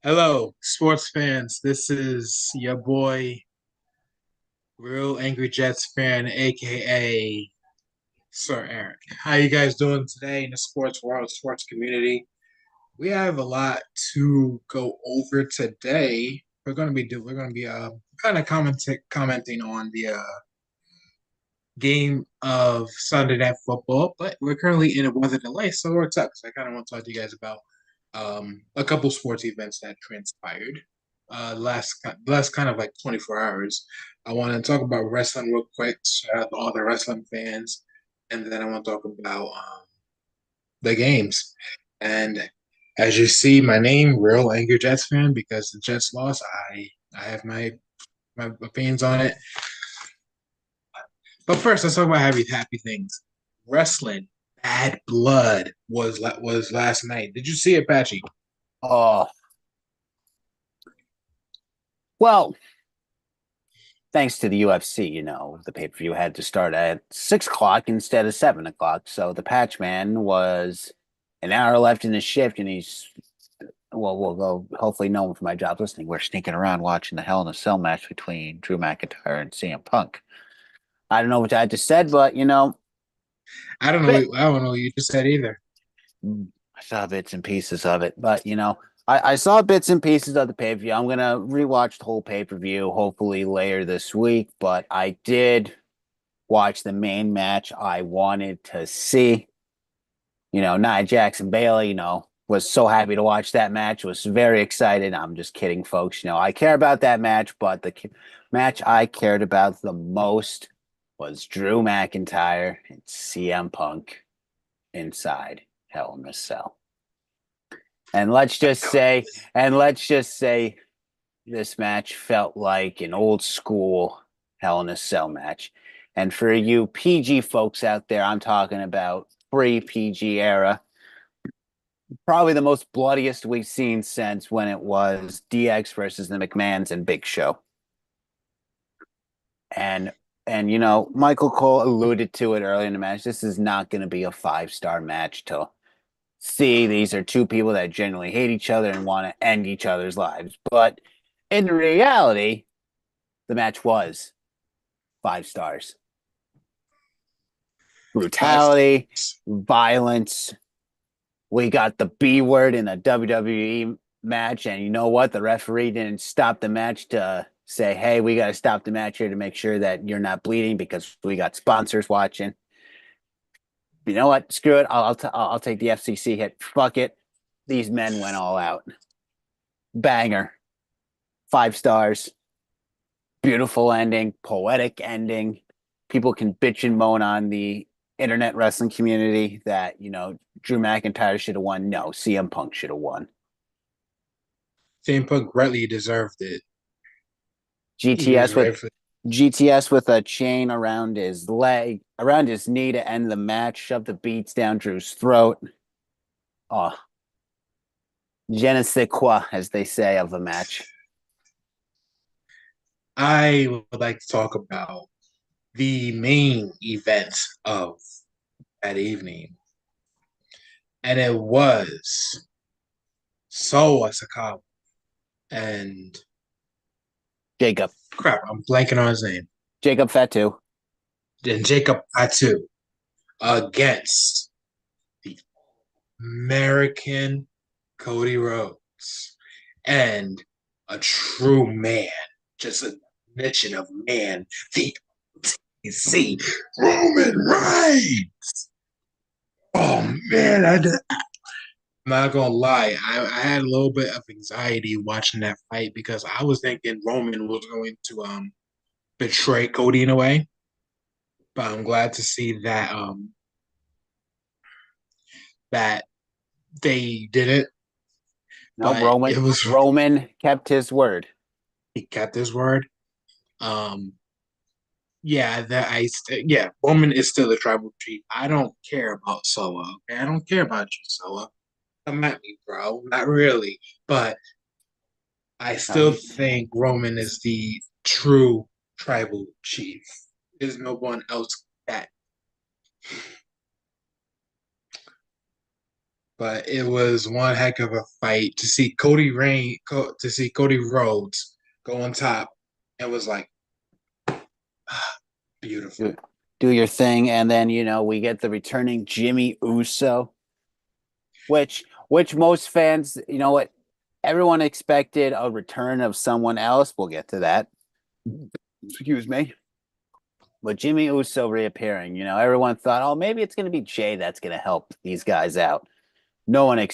Hello, sports fans. This is your boy, Real Angry Jets fan, aka Sir Eric. How you guys doing today in the sports world, sports community? We have a lot to go over today. We're gonna be kind of commenting on the game of Sunday Night Football, but we're currently in a weather delay, so we're stuck. So I kind of want to talk to you guys about a couple sports events that transpired last kind of like 24 hours. I want to talk about wrestling real quick. Shout out to all the wrestling fans, and then I want to talk about the games. And as you see, my name, Real Angry Jets fan, because the Jets lost. I have my opinions on it. But first, let's talk about happy things. Wrestling, Bad Blood was last night. Did you see it, Patchy? Oh, well, thanks to the UFC, the pay-per-view had to start at 6 o'clock instead of 7 o'clock. So the patch man was an hour left in his shift, and we'll go. Hopefully, no one from my job listening. We're sneaking around watching the Hell in a Cell match between Drew McIntyre and CM Punk. I don't know what I just said, but I don't know. bit, I don't know what you just said either. I saw bits and pieces of it, but I saw bits and pieces of the pay-per-view. I'm gonna rewatch the whole pay-per-view, hopefully later this week, but I did watch the main match I wanted to see. Nia Jackson Bailey, was so happy to watch that match, was very excited. I'm just kidding, folks. I care about that match, but the match I cared about the most was Drew McIntyre and CM Punk inside Hell in a Cell. And let's just say this match felt like an old school Hell in a Cell match. And for you PG folks out there, I'm talking about pre PG era, probably the most bloodiest we've seen since when it was DX versus the McMahons and Big Show. And Michael Cole alluded to it earlier in the match. This is not going to be a 5-star match to see. These are two people that genuinely hate each other and want to end each other's lives. But in reality, the match was 5 stars. Five Brutality, stars. violence. We got the B word in a WWE match, and you know what? The referee didn't stop the match to say, "Hey, we got to stop the match here to make sure that you're not bleeding because we got sponsors watching." You know what? Screw it. I'll take the FCC hit. Fuck it. These men went all out. Banger. 5 stars. Beautiful ending. Poetic ending. People can bitch and moan on the internet wrestling community that Drew McIntyre should have won. No, CM Punk should have won. CM Punk greatly deserved it. He was GTS with rightfully. GTS with a chain around his leg, around his knee to end the match, shove the beats down Drew's throat. Oh, je ne sais quoi, as they say of the match. I would like to talk about the main event of that evening, and it was Solo Sikoa and Jacob. crap. I'm blanking on his name. Jacob Fatu. And Jacob Fatu against the American Cody Rhodes and a true man, just a definition of man, the TC Roman Reigns. Oh man, I'm not gonna lie, I had a little bit of anxiety watching that fight because I was thinking Roman was going to betray Cody in a way, but I'm glad to see that they did it. No, But Roman. it was Roman kept his word. he kept his word. Um, yeah, yeah, Roman is still the tribal chief. I don't care about Solo. Okay, I don't care about you, Solo. Come at me, bro. Not really, but I No, still think Roman is the true tribal chief. There's no one else that. but it was one heck of a fight to see to see Cody Rhodes go on top. It was like Do, beautiful. do your thing, and then we get the returning Jimmy Uso, which most fans, what everyone expected a return of someone else. We'll get to that. Excuse me. But Jimmy Uso reappearing, everyone thought, oh, maybe it's going to be Jay that's going to help these guys out. No one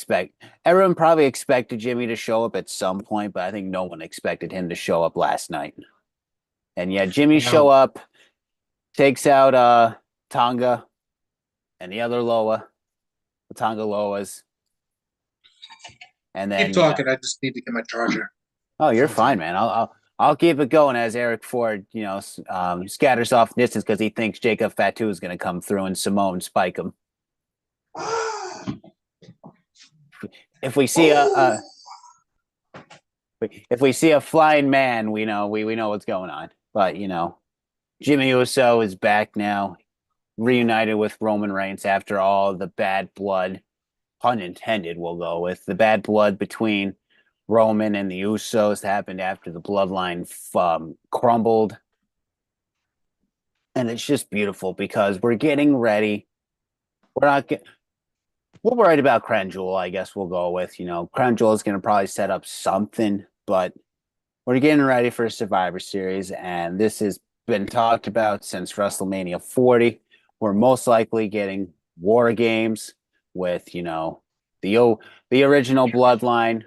everyone probably expected Jimmy to show up at some point, but I think no one expected him to show up last night. And yeah, Jimmy show Now up, takes out Tonga and the other Loa, the Tonga Loas, and keep then talking. I just need to get my charger. oh, you're One fine, second. man. I'll keep it going as Eric Ford, scatters off distance because he thinks Jacob Fatu is going to come through and Simone spike him. If we see Oh, if we see a flying man, we know what's going on. But Jimmy Uso is back now, reunited with Roman Reigns after all the bad blood, pun intended, we'll go with the bad blood between Roman and the Usos happened after the bloodline crumbled. And it's just beautiful because we're getting ready. We're not get, we're worried about Crown Jewel, I guess we'll go with. Crown Jewel is going to probably set up something, but we're getting ready for Survivor Series, and this has been talked about since WrestleMania 40. We're most likely getting War Games with, the the original bloodline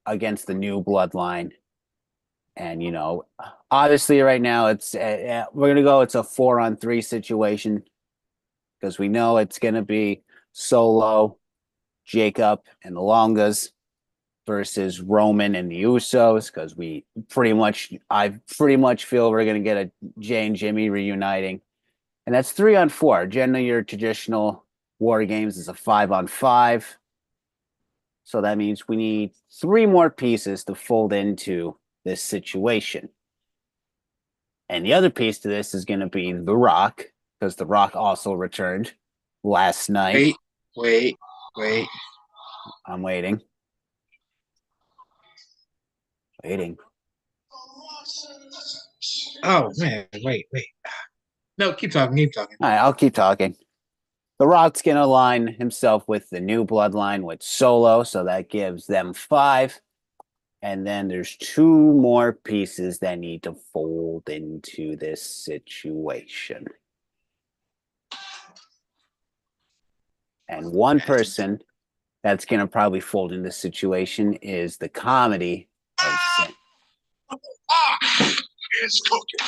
against the new bloodline. And obviously right now we're gonna go. It's a 4-on-3 situation because we know it's gonna be Solo, Jacob, and the Longas versus Roman and the Usos because I pretty much feel we're gonna get a Jay and Jimmy reuniting, and that's 3-on-4. Generally, your traditional War Games is a 5-on-5, so that means we need 3 more pieces to fold into this situation. And the other piece to this is going to be The Rock, because The Rock also returned last night. wait, wait, wait. I'm waiting. Waiting. Oh man, wait. No, keep talking, keep talking. All right, I'll keep talking. The Rock's going to align himself with the new bloodline with Solo, so that gives them 5. And then there's 2 more pieces that need to fold into this situation. And one person that's going to probably fold in this situation is the comedy of Sin. It's cooking.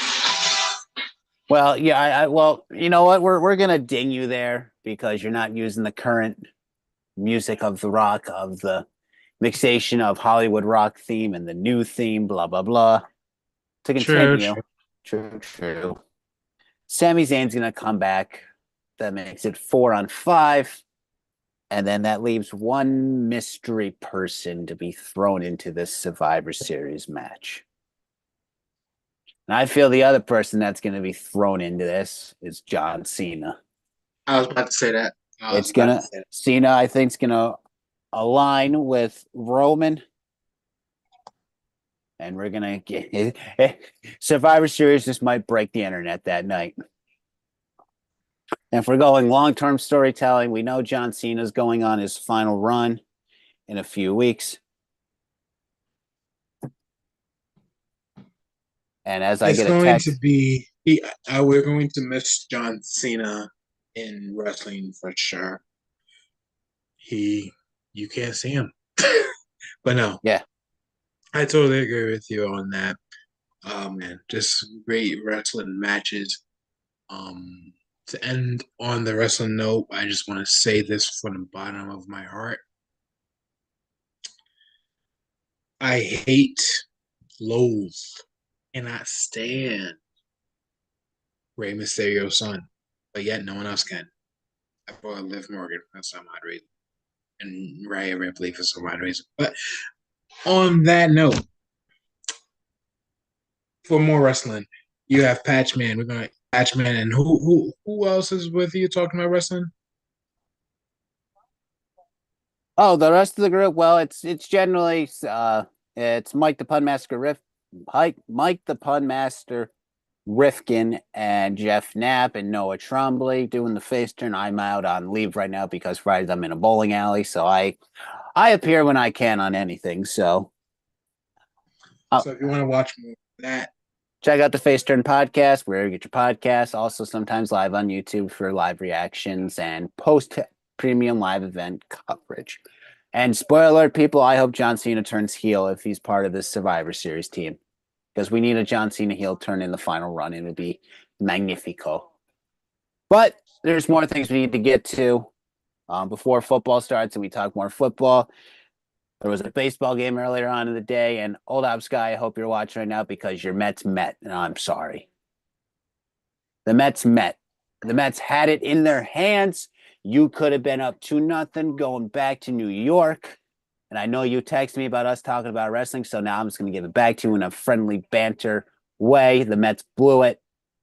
Well, yeah, well, you know what? We're gonna ding you there because you're not using the current music of the Rock of the mixation of Hollywood Rock theme and the new theme, blah blah blah. To True, continue, true. true. Sami Zayn's gonna come back. That makes it 4-on-5. And then that leaves one mystery person to be thrown into this Survivor Series match. And I feel the other person that's going to be thrown into this is John Cena. I was about to say that. Cena, I think, is going to align with Roman. And we're going to get Survivor Series just might break the internet that night. And if we're going long-term storytelling, we know John Cena's going on his final run in a few weeks. And as I get a text, we're going to miss John Cena in wrestling for sure. You can't see him, but no, yeah, I totally agree with you on that. Oh man, just great wrestling matches. To end on the wrestling note, I just want to say this from the bottom of my heart. I hate, loathe, cannot stand Rey Mysterio's son, but yet no one else can. I brought Liv Morgan for some odd reason, and Rhea Ripley for some odd reason. But on that note, for more wrestling, you have Patchman. We're gonna Patchman, and who else is with you talking about wrestling? Oh, the rest of the group. Well, it's generally it's Mike the Punmaster Mike the Punmaster Rifkin and Jeff Knapp and Noah Trombley doing the face turn. I'm out on leave right now because Fridays I'm in a bowling alley, so I appear when I can on anything. So uh, So if you want to watch more of that, check out the Face Turn podcast wherever you get your podcasts. Also, sometimes live on YouTube for live reactions and post premium live event coverage. And spoiler alert, people, I hope John Cena turns heel if he's part of this Survivor Series team because we need a John Cena heel turn in the final run. It would be magnifico. But there's more things we need to get to before football starts and we talk more football. There was a baseball game earlier on in the day, and Old Ops guy, I hope you're watching right now because your Mets met. And I'm sorry. The Mets met. The Mets had it in their hands. You could have been up 2-0 going back to New York. And I know you texted me about us talking about wrestling, so now I'm just going to give it back to you in a friendly banter way. The Mets blew it.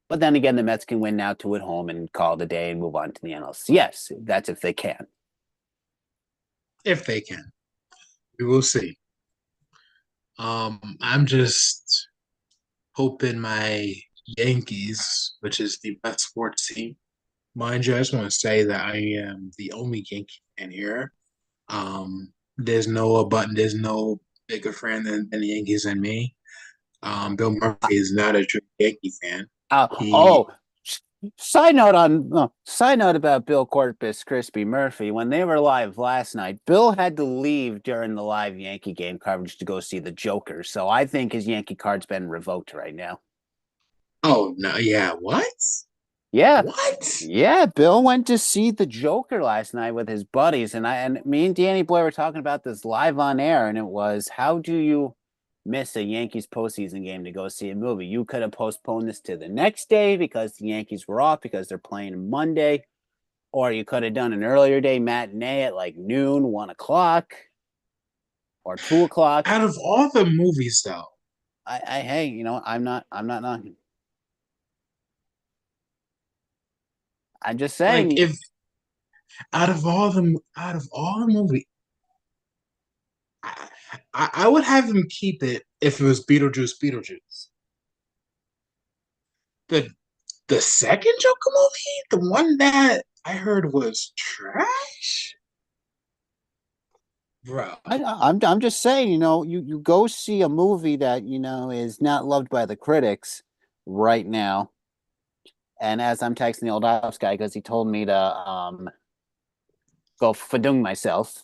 But then again, the Mets can win now two at home and call it a day and move on to the NLCS. That's if they can. if they can, we will see. I'm just hoping my Yankees, which is the best sports team, mind you, I just want to say that I am the only Yankee fan here. There's no bigger fan than the Yankees and me. Bill Murphy is not a true Yankee fan. He Oh, side note about Bill Corpus Crispy Murphy. When they were live last night, Bill had to leave during the live Yankee game coverage to go see the Joker. So I think his Yankee card's been revoked right now. Oh no, yeah, what? Yeah, What? yeah. Bill went to see the Joker last night with his buddies, and me and Danny Boy were talking about this live on air, and it was how do you miss a Yankees postseason game to go see a movie? You could have postponed this to the next day because the Yankees were off because they're playing Monday. Or you could have done an earlier day matinee at like noon, 1 o'clock, or 2 o'clock. Out of all the movies, though, Hey, I'm not knocking. I'm just like saying, if out of all the movie, I would have him keep it if it was Beetlejuice. Beetlejuice. The the second Joker movie, the one that I heard was trash, bro. I'm just saying, you go see a movie that is not loved by the critics right now. And as I'm texting the old ops guy because he told me to go fadung myself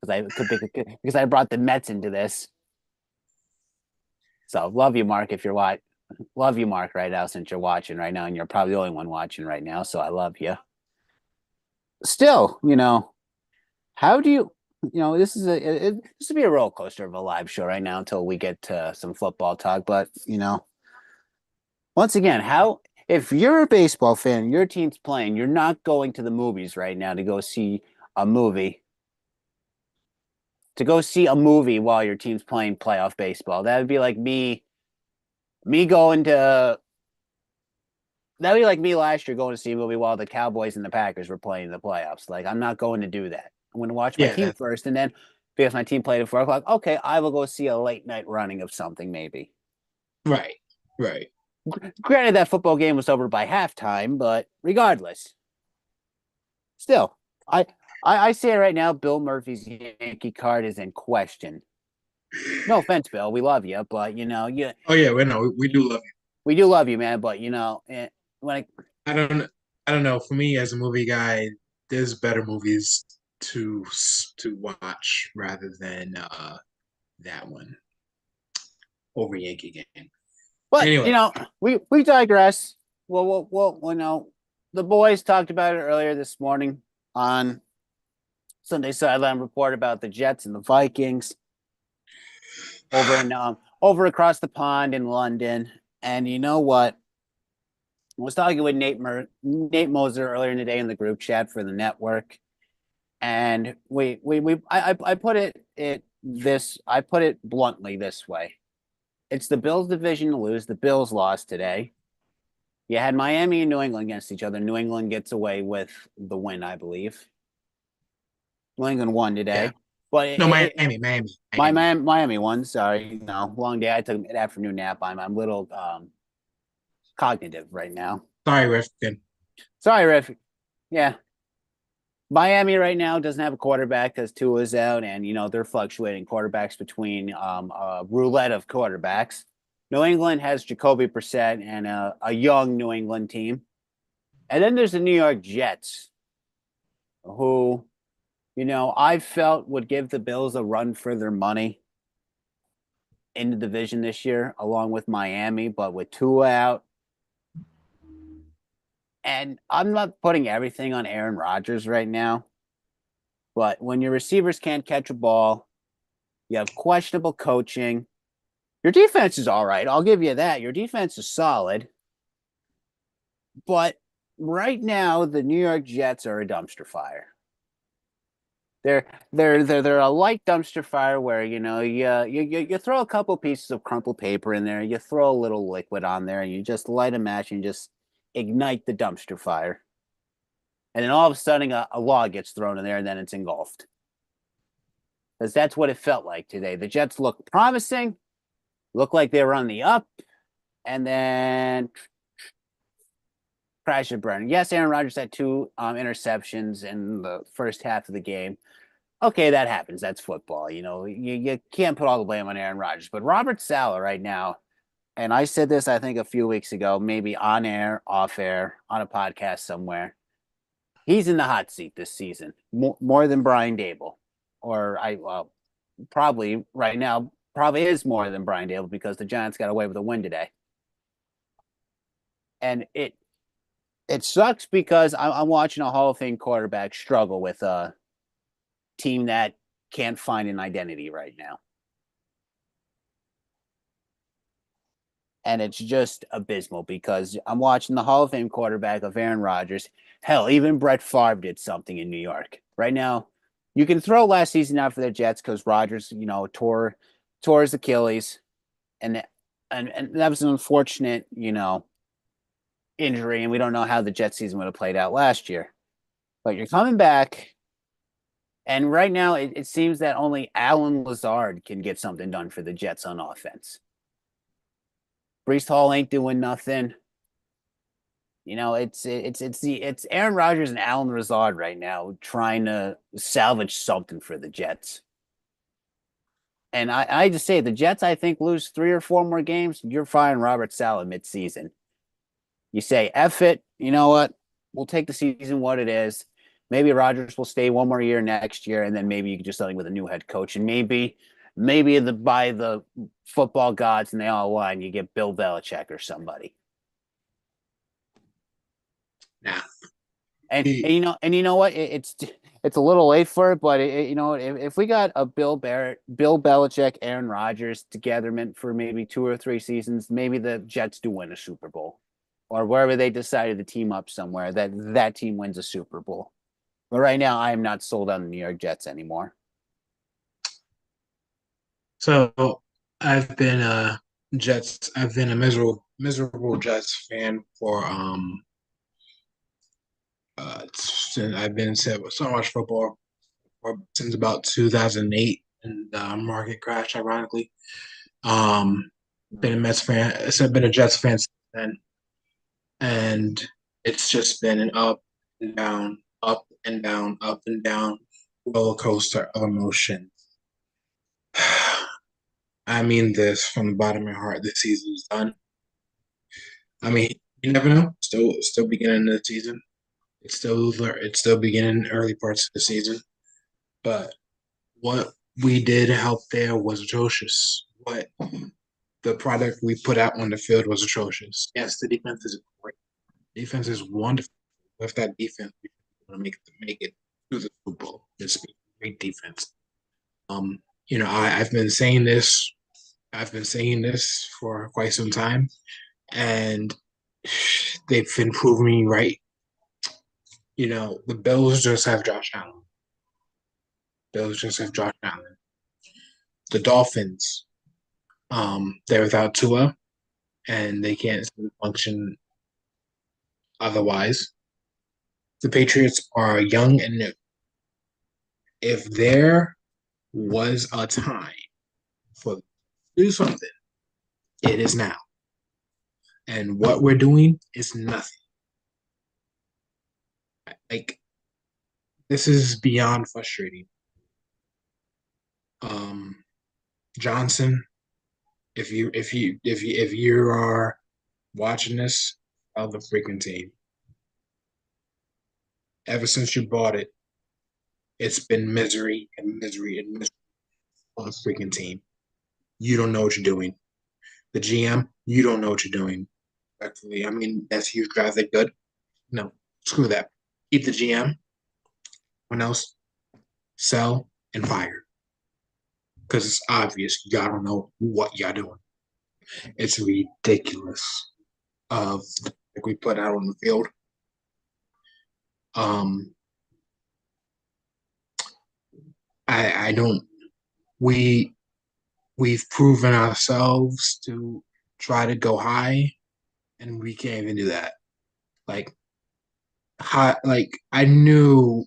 because I brought the Mets into this. So love you, Mark, if you're watching. Love you, Mark, right now since you're watching right now, and you're probably the only one watching right now. So I love you. Still, how do this is this would be a roller coaster of a live show right now until we get to some football talk. But once again, how if you're a baseball fan, your team's playing, you're not going to the movies right now to go see a movie. To go see a movie while your team's playing playoff baseball. That would be like me going to that'd be like me last year going to see a movie while the Cowboys and the Packers were playing in the playoffs. Like, I'm not going to do that. I'm going to watch my Yeah, team that first, and then because my team played at 4 o'clock, okay, I will go see a late night running of something, maybe. right, right. Granted, that football game was over by halftime, but regardless, still, I I say it right now, Bill Murphy's Yankee card is in question. No offense, Bill, we love you, but Oh yeah, we know we do love you. we do love you, man. But when I don't I don't know. For me as a movie guy, there's better movies to watch rather than that one over Yankee game. But Anyway, we digress. The boys talked about it earlier this morning on Sunday Sideline Report about the Jets and the Vikings over across the pond in London. And you know what? I was talking with Nate Moser earlier in the day in the group chat for the network, and I put I put it bluntly this way: it's the Bills' division to lose. The Bills lost today. You had Miami and New England against each other. New England gets away with the win, I believe. New England won yeah, today. But No, Miami, Miami, my Miami. Miami one. Sorry, no, long day. I took an afternoon nap. I'm a little cognitive right now. Sorry, Rifkin. Sorry, Riff. Yeah, Miami right now doesn't have a quarterback because Tua's out, and they're fluctuating quarterbacks between roulette of quarterbacks. New England has Jacoby Brissett and a young New England team, and then there's the New York Jets, who I felt would give the Bills a run for their money in the division this year, along with Miami, but with Tua out, and I'm not putting everything on Aaron Rodgers right now, but when your receivers can't catch a ball, you have questionable coaching. Your defense is all right. I'll give you that. Your defense is solid. But right now, the New York Jets are a dumpster fire. They're a light dumpster fire where you throw a couple pieces of crumpled paper in there, you throw a little liquid on there, and you just light a match and just ignite the dumpster fire. And then all of a sudden, a log gets thrown in there, and then it's engulfed. Because that's what it felt like today. The Jets looked promising, looked like they were on the up, and then crash and burn. Yes, Aaron Rodgers had two interceptions in the first half of the game. Okay, that happens. That's football. You can't put all the blame on Aaron Rodgers. But Robert Saleh right now, and I said this, I think, a few weeks ago, maybe on air, off air, on a podcast somewhere. He's in the hot seat this season, more than Brian Dable. Probably right now, probably is more than Brian Dable because the Giants got away with a win today. And it sucks because I'm watching a Hall of Fame quarterback struggle with a team that can't find an identity right now. And it's just abysmal because I'm watching the Hall of Fame quarterback of Aaron Rodgers. Hell, even Brett Favre did something in New York. Right now, you can throw last season out for the Jets because Rodgers, tore his Achilles, and that was an unfortunate, injury, and we don't know how the Jets season would have played out last year. But you're coming back, and right now it seems that only Allen Lazard can get something done for the Jets on offense. Breece Hall ain't doing nothing. It's Aaron Rodgers and Allen Lazard right now trying to salvage something for the Jets. And I just say the Jets, I think, lose 3 or 4 more games. You're firing Robert Saleh midseason. You say, F it. You know what? We'll take the season what it is. Maybe Rodgers will stay 1 more year next year, and then maybe you can do something with a new head coach. And maybe by the football gods and they all align, you get Bill Belichick or somebody. Nah. And you know what? It's a little late for it, but if we got a Bill Belichick, Aaron Rodgers together meant for maybe 2 or 3 seasons, maybe the Jets do win a Super Bowl, or wherever they decided to team up somewhere that team wins a Super Bowl. But right now, I am not sold on the New York Jets anymore. So I've been a miserable Jets fan for since I've been so much football since about 2008 and the market crash, ironically. Been a Mets fan. So I've been a Jets fan since then, and it's just been an up and down, up and down, up and down roller coaster of emotion. I mean this from the bottom of my heart. This season's done. I mean, you never know. Still beginning of the season. It's still beginning early parts of the season. But what we did out there was atrocious. What the product we put out on the field was atrocious. Yes, the defense is great. Defense is wonderful. With that defense, we want to make it to the Super Bowl. It's great defense. I've been saying this. I've been saying this for quite some time, and they've been proving me right. The Bills just have Josh Allen. Bills just have Josh Allen. The Dolphins, they're without Tua, and they can't function otherwise. The Patriots are young and new. If their was a time for to do something. It is now. And what we're doing is nothing. Like, this is beyond frustrating. Um, Johnson, if you are watching this, of the freaking team. Ever since you bought it, it's been misery and misery and misery on the freaking team. You don't know what you're doing. The GM, you don't know what you're doing. Respectfully, I mean, that's huge guys that good. No, screw that. Keep the GM. When else? Sell and fire. Because it's obvious y'all don't know what y'all doing. It's ridiculous of like we put out on the field. Um, I don't. We we've proven ourselves to try to go high, and we can't even do that. Like high, like I knew,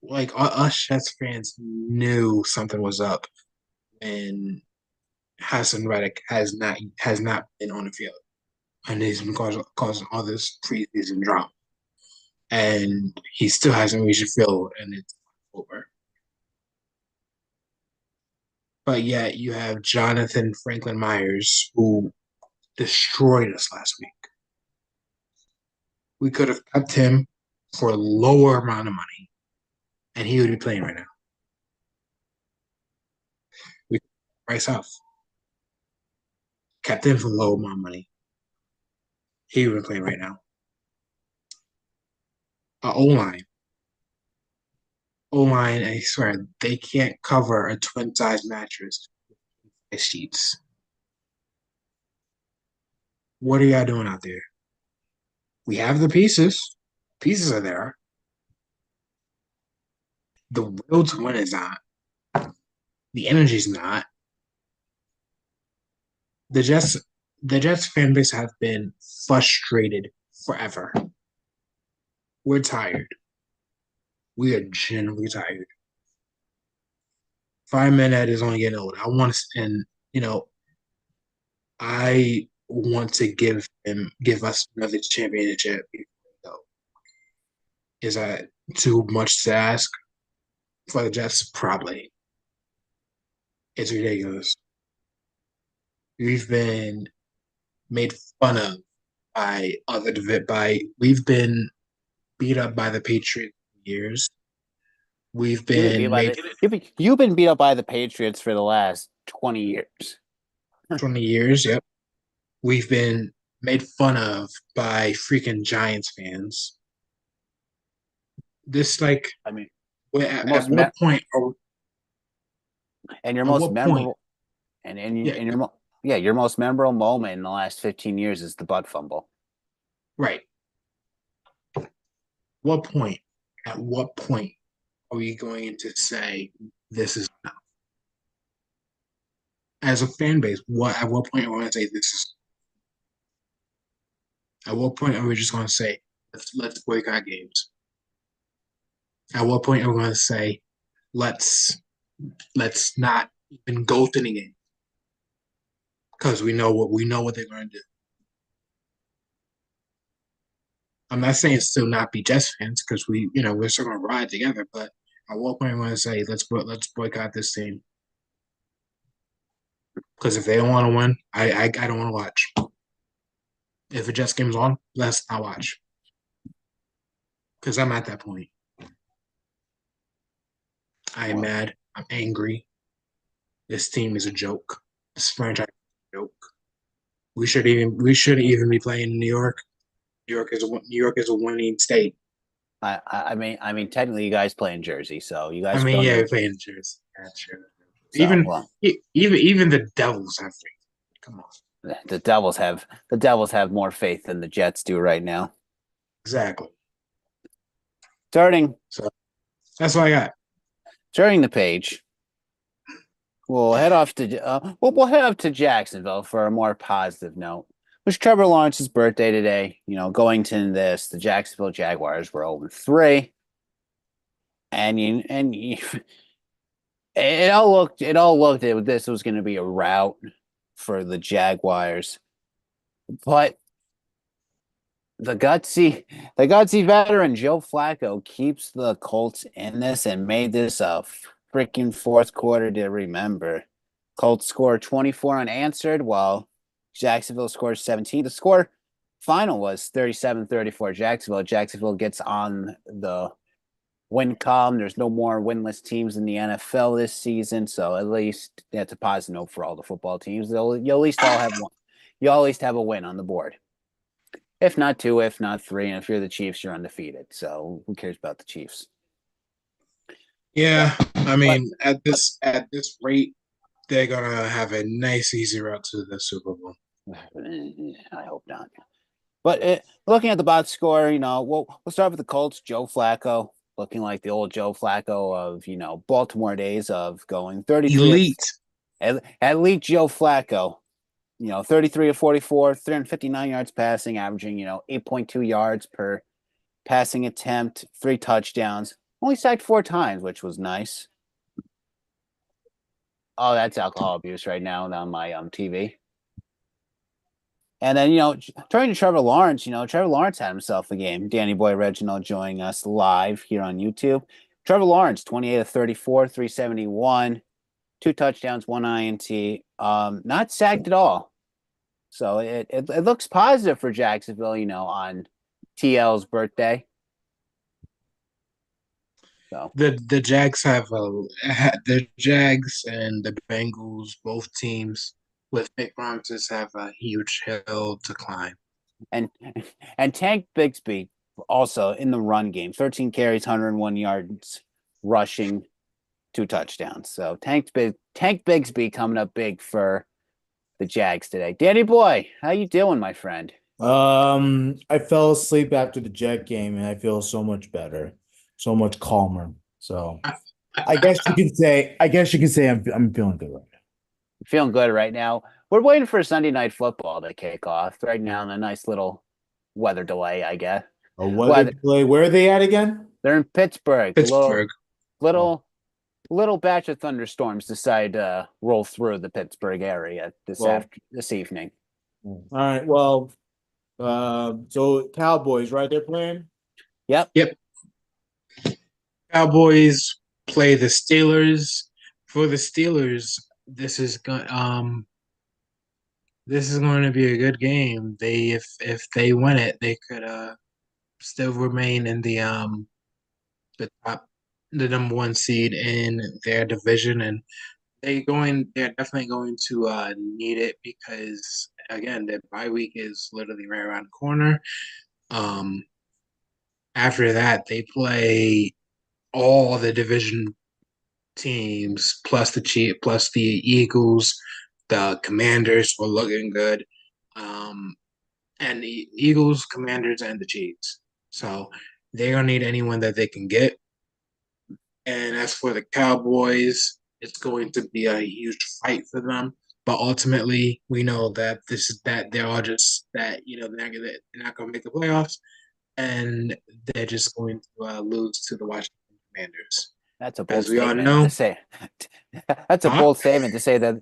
like us Jets fans knew something was up, and Hassan Reddick has not been on the field, and he's been causing all this preseason drama, and he still hasn't reached the field, and it's over. But yet you have Jonathan Franklin Myers who destroyed us last week. We could have kept him for a lower amount of money, and he would be playing right now. We Bryce Huff kept him for a low amount of money. He would be playing right now. O line, O line. I swear they can't cover a twin size mattress with sheets. What are y'all doing out there? We have the pieces. Pieces are there. The will to win is not. The energy's not. The Jets the Jets fan base have been frustrated forever. We're tired. We are genuinely tired. Fireman Ed is only getting old. I want to, and I want to give us another championship. Is that too much to ask for the Jets? Probably. It's ridiculous. We've been made fun of by other by we've been beat up by the Patriots for years. We've You've been beat been by made the you've been beat up by the Patriots for the last 20 years. 20 years. Yep. We've been made fun of by freaking Giants fans. This like I mean, at, your at most me- what point are and your at most what point memorable and yeah, your yeah, your most memorable moment in the last 15 years is the butt fumble. right. What point at what point are we going to say this is enough? As a fan base, what at what point are we going to say this is at what point are we just going to say let's boycott games? At what point are we going to say let's let's not even go to the game because we know what they're going to do. I'm not saying still not be Jets fans because we're still going to ride together, but at what point are we going to say let's boycott this team? Because if they don't want to win, I don't want to watch. If a Jets game's on, let's not watch. Because I'm at that point. I am Well, mad. I'm angry. This team is a joke. This franchise is a joke. We should even be playing in New York. New York is a winning state. I mean, technically, you guys play in Jersey, so you I guys mean, don't yeah, need. we play in Jersey. Yeah, sure. So, Even well, even the Devils have faith. Come on. the Devils have more faith than the Jets do right now. Exactly. Starting So that's what I got. Turning the page, we'll head off to we'll head up to Jacksonville for a more positive note. It was Trevor Lawrence's birthday today. Going to this, the Jacksonville Jaguars were 0-3, and this was going to be a rout for the Jaguars, but the gutsy veteran Joe Flacco keeps the Colts in this and made this a freaking fourth quarter to remember. Colts score 24 unanswered while Jacksonville scores 17. The score final was 37-34 Jacksonville. Jacksonville gets on the win column. There's no more winless teams in the NFL this season, so at least that's a positive note for all the football teams. You'll at least all have one. You'll at least have a win on the board. If not two, if not three, and if you're the Chiefs, you're undefeated. So who cares about the Chiefs? Yeah, I But mean, at this rate, they're gonna have a nice easy route to the Super Bowl. I hope not. But looking at the box score, we'll start with the Colts. Joe Flacco looking like the old Joe Flacco of Baltimore days of going 33 Elite. elite Joe Flacco. 33 to 44, 359 yards passing, averaging 8.2 yards per passing attempt, 3 touchdowns. Only sacked 4 times, which was nice. Oh, that's alcohol abuse right now on my TV. And then, turning to Trevor Lawrence, Trevor Lawrence had himself a game. Danny Boy Reginald joining us live here on YouTube. Trevor Lawrence, 28 to 34, 371, 2 touchdowns, 1 INT. Not sacked at all. So it looks positive for Jacksonville, on TL's birthday. So The Jags have the Jags and the Bengals, both teams with big promises, have a huge hill to climb. and and Tank Bigsby also in the run game, 13 carries, 101 yards rushing, 2 touchdowns. So Tank Bigsby coming up big for the Jags today. Danny Boy, how you doing, my friend? I fell asleep after the Jet game and I feel so much better, so much calmer. So I guess you can say I'm feeling good right now. Feeling good right now. We're waiting for Sunday night football to kick off right now in a nice little weather delay, I guess. A weather delay. Where are they at again? They're in Pittsburgh. Pittsburgh. Little little batch of thunderstorms decide to roll through the Pittsburgh area this evening. All right. Well, so Cowboys, right? They're playing. Yep. Yep. Cowboys play the Steelers. For the Steelers, this is going to be a good game. If they win it, they could still remain in the top, the number one seed in their division, and they're definitely going to need it because again, their bye week is literally right around the corner. Um, After that, they play all the division teams plus the Eagles. The Commanders were looking good, and the Eagles, Commanders, and the Chiefs. So they're gonna need anyone that they can get. And as for the Cowboys, it's going to be a huge fight for them. But ultimately, we know that they're all just that they're not going to make the playoffs, and they're just going to lose to the Washington Commanders. That's a bold As we all statement know, to say. That's a huh? bold statement to say that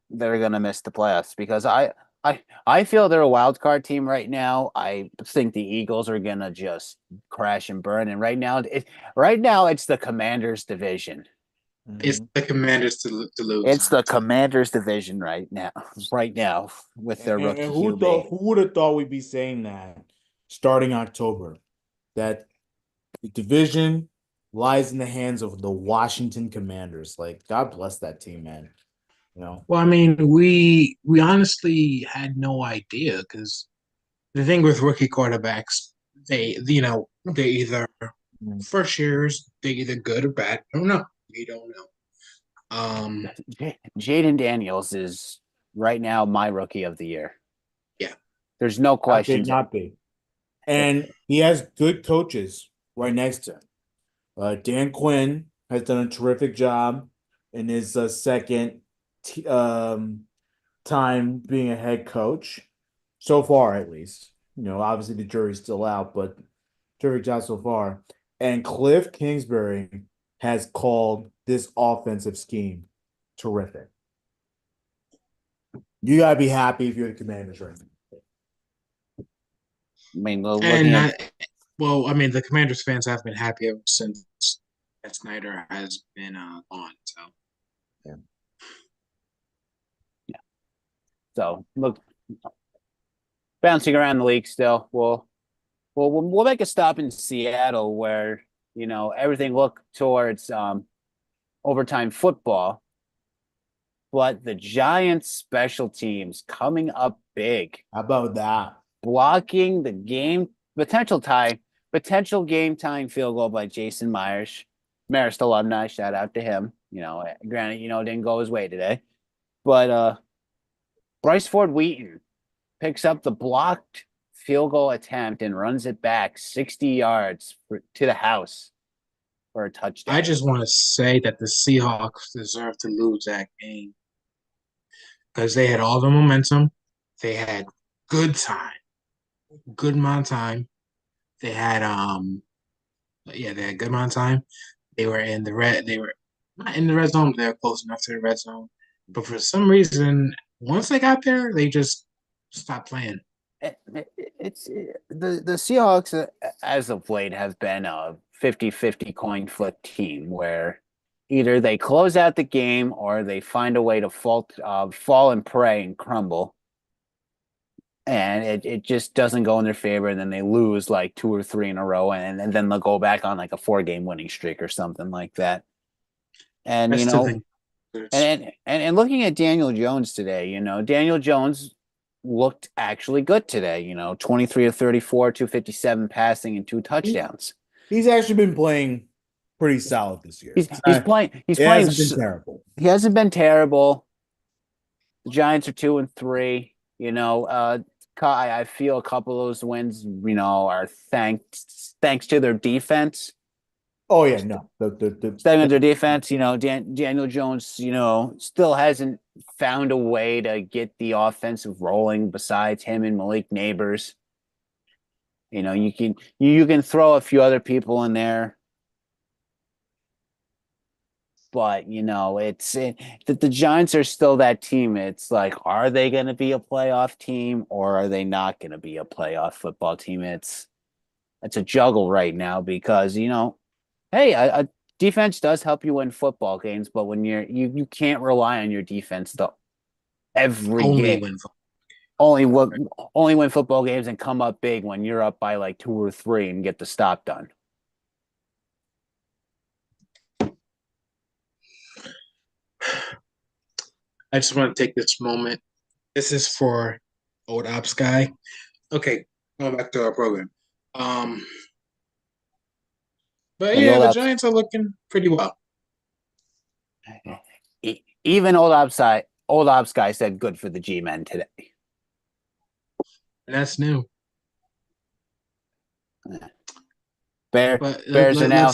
they're gonna miss the playoffs because I feel they're a wild card team right now. I think the Eagles are gonna just crash and burn. And right now it's the Commanders division. It's Mhm. the Commanders to lose. It's the Commanders division right now with their And rookie who QB. would have thought we'd be saying that starting October? That the division lies in the hands of the Washington Commanders. Like, God bless that team, man. You know. Well, I mean, we honestly had no idea because the thing with rookie quarterbacks, they either Mm. first years they're either good or bad. I don't know. We don't know. Um, Jaden Daniels is right now my rookie of the year. yeah. There's no Not big, questions. not big. And he has good coaches right next to him. Dan Quinn has done a terrific job in his second time being a head coach, so far at least. Obviously the jury's still out, but terrific job so far. And Cliff Kingsbury has called this offensive scheme terrific. You gotta be happy if you're the Commanders right now. I mean, And looking at the Commanders fans have been happy ever since Snyder has been gone. So so look, bouncing around the league still. We'll make a stop in Seattle where everything looked towards overtime football, but the Giants special teams coming up big, How about that? blocking the game potential game time field goal by Jason Myers, Marist alumni. Shout out to him. Granted, it didn't go his way today, but Bryce Ford Wheaton picks up the blocked field goal attempt and runs it back 60 yards to the house for a touchdown. I just want to say that the Seahawks deserve to lose that game because they had all the momentum. They had good amount of time. They had they had a good amount of time. They were in the red. They were not in the red zone. They were close enough to the red zone, but for some reason, once they got there, they just stopped playing. It's the Seahawks as of late have been a 50-50 coin flip team where either they close out the game or they find a way to fall and prey and crumble, and it just doesn't go in their favor, and then they lose like 2 or 3 in a row, and then they'll go back on like a 4-game winning streak or something like that. And I still think and looking at Daniel Jones today, Daniel Jones looked actually good today. 23 of 34, 257 passing, and 2 touchdowns. He's actually been playing pretty solid this year. He's playing. He's He playing. hasn't been terrible. He hasn't been terrible. The Giants are 2-3. I feel a couple of those wins, are thanks to their defense. Oh yeah, no. Staying with their defense, Daniel Jones, still hasn't found a way to get the offensive rolling besides him and Malik Neighbors. You can throw a few other people in there, but it's that the Giants are still that team. It's like, are they going to be a playoff team or are they not going to be a playoff football team? It's a juggle right now because hey, a defense does help you win football games, but when you can't rely on your defense every game. Only win football games and come up big when you're up by like 2 or 3 and get the stop done. I just want to take this moment. This is for Old Ops Guy. Okay, going back to our program. But yeah, the Giants are looking pretty well. Even Old Ops Guy said good for the G-men today. And that's new. Bears are now.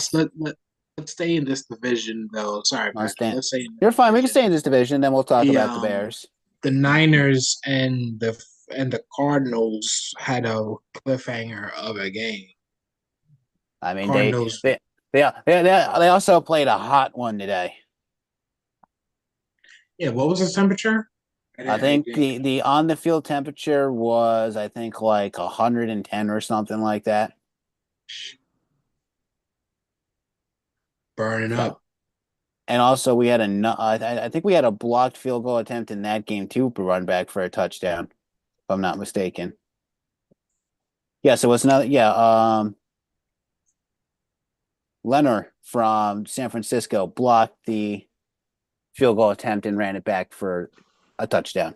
Let's stay in this division, though. Sorry, Patrick, you're fine. We can stay in this division, then we'll talk about the Bears. The Niners and the Cardinals had a cliffhanger of a game. I mean, they also played a hot one today. Yeah, what was the temperature? I think the on the field temperature was like 110 or something like that. Burning up. And also we had I think we had a blocked field goal attempt in that game too, to run back for a touchdown, if I'm not mistaken. Yes, it was another. Yeah, Leonard from San Francisco blocked the field goal attempt and ran it back for a touchdown,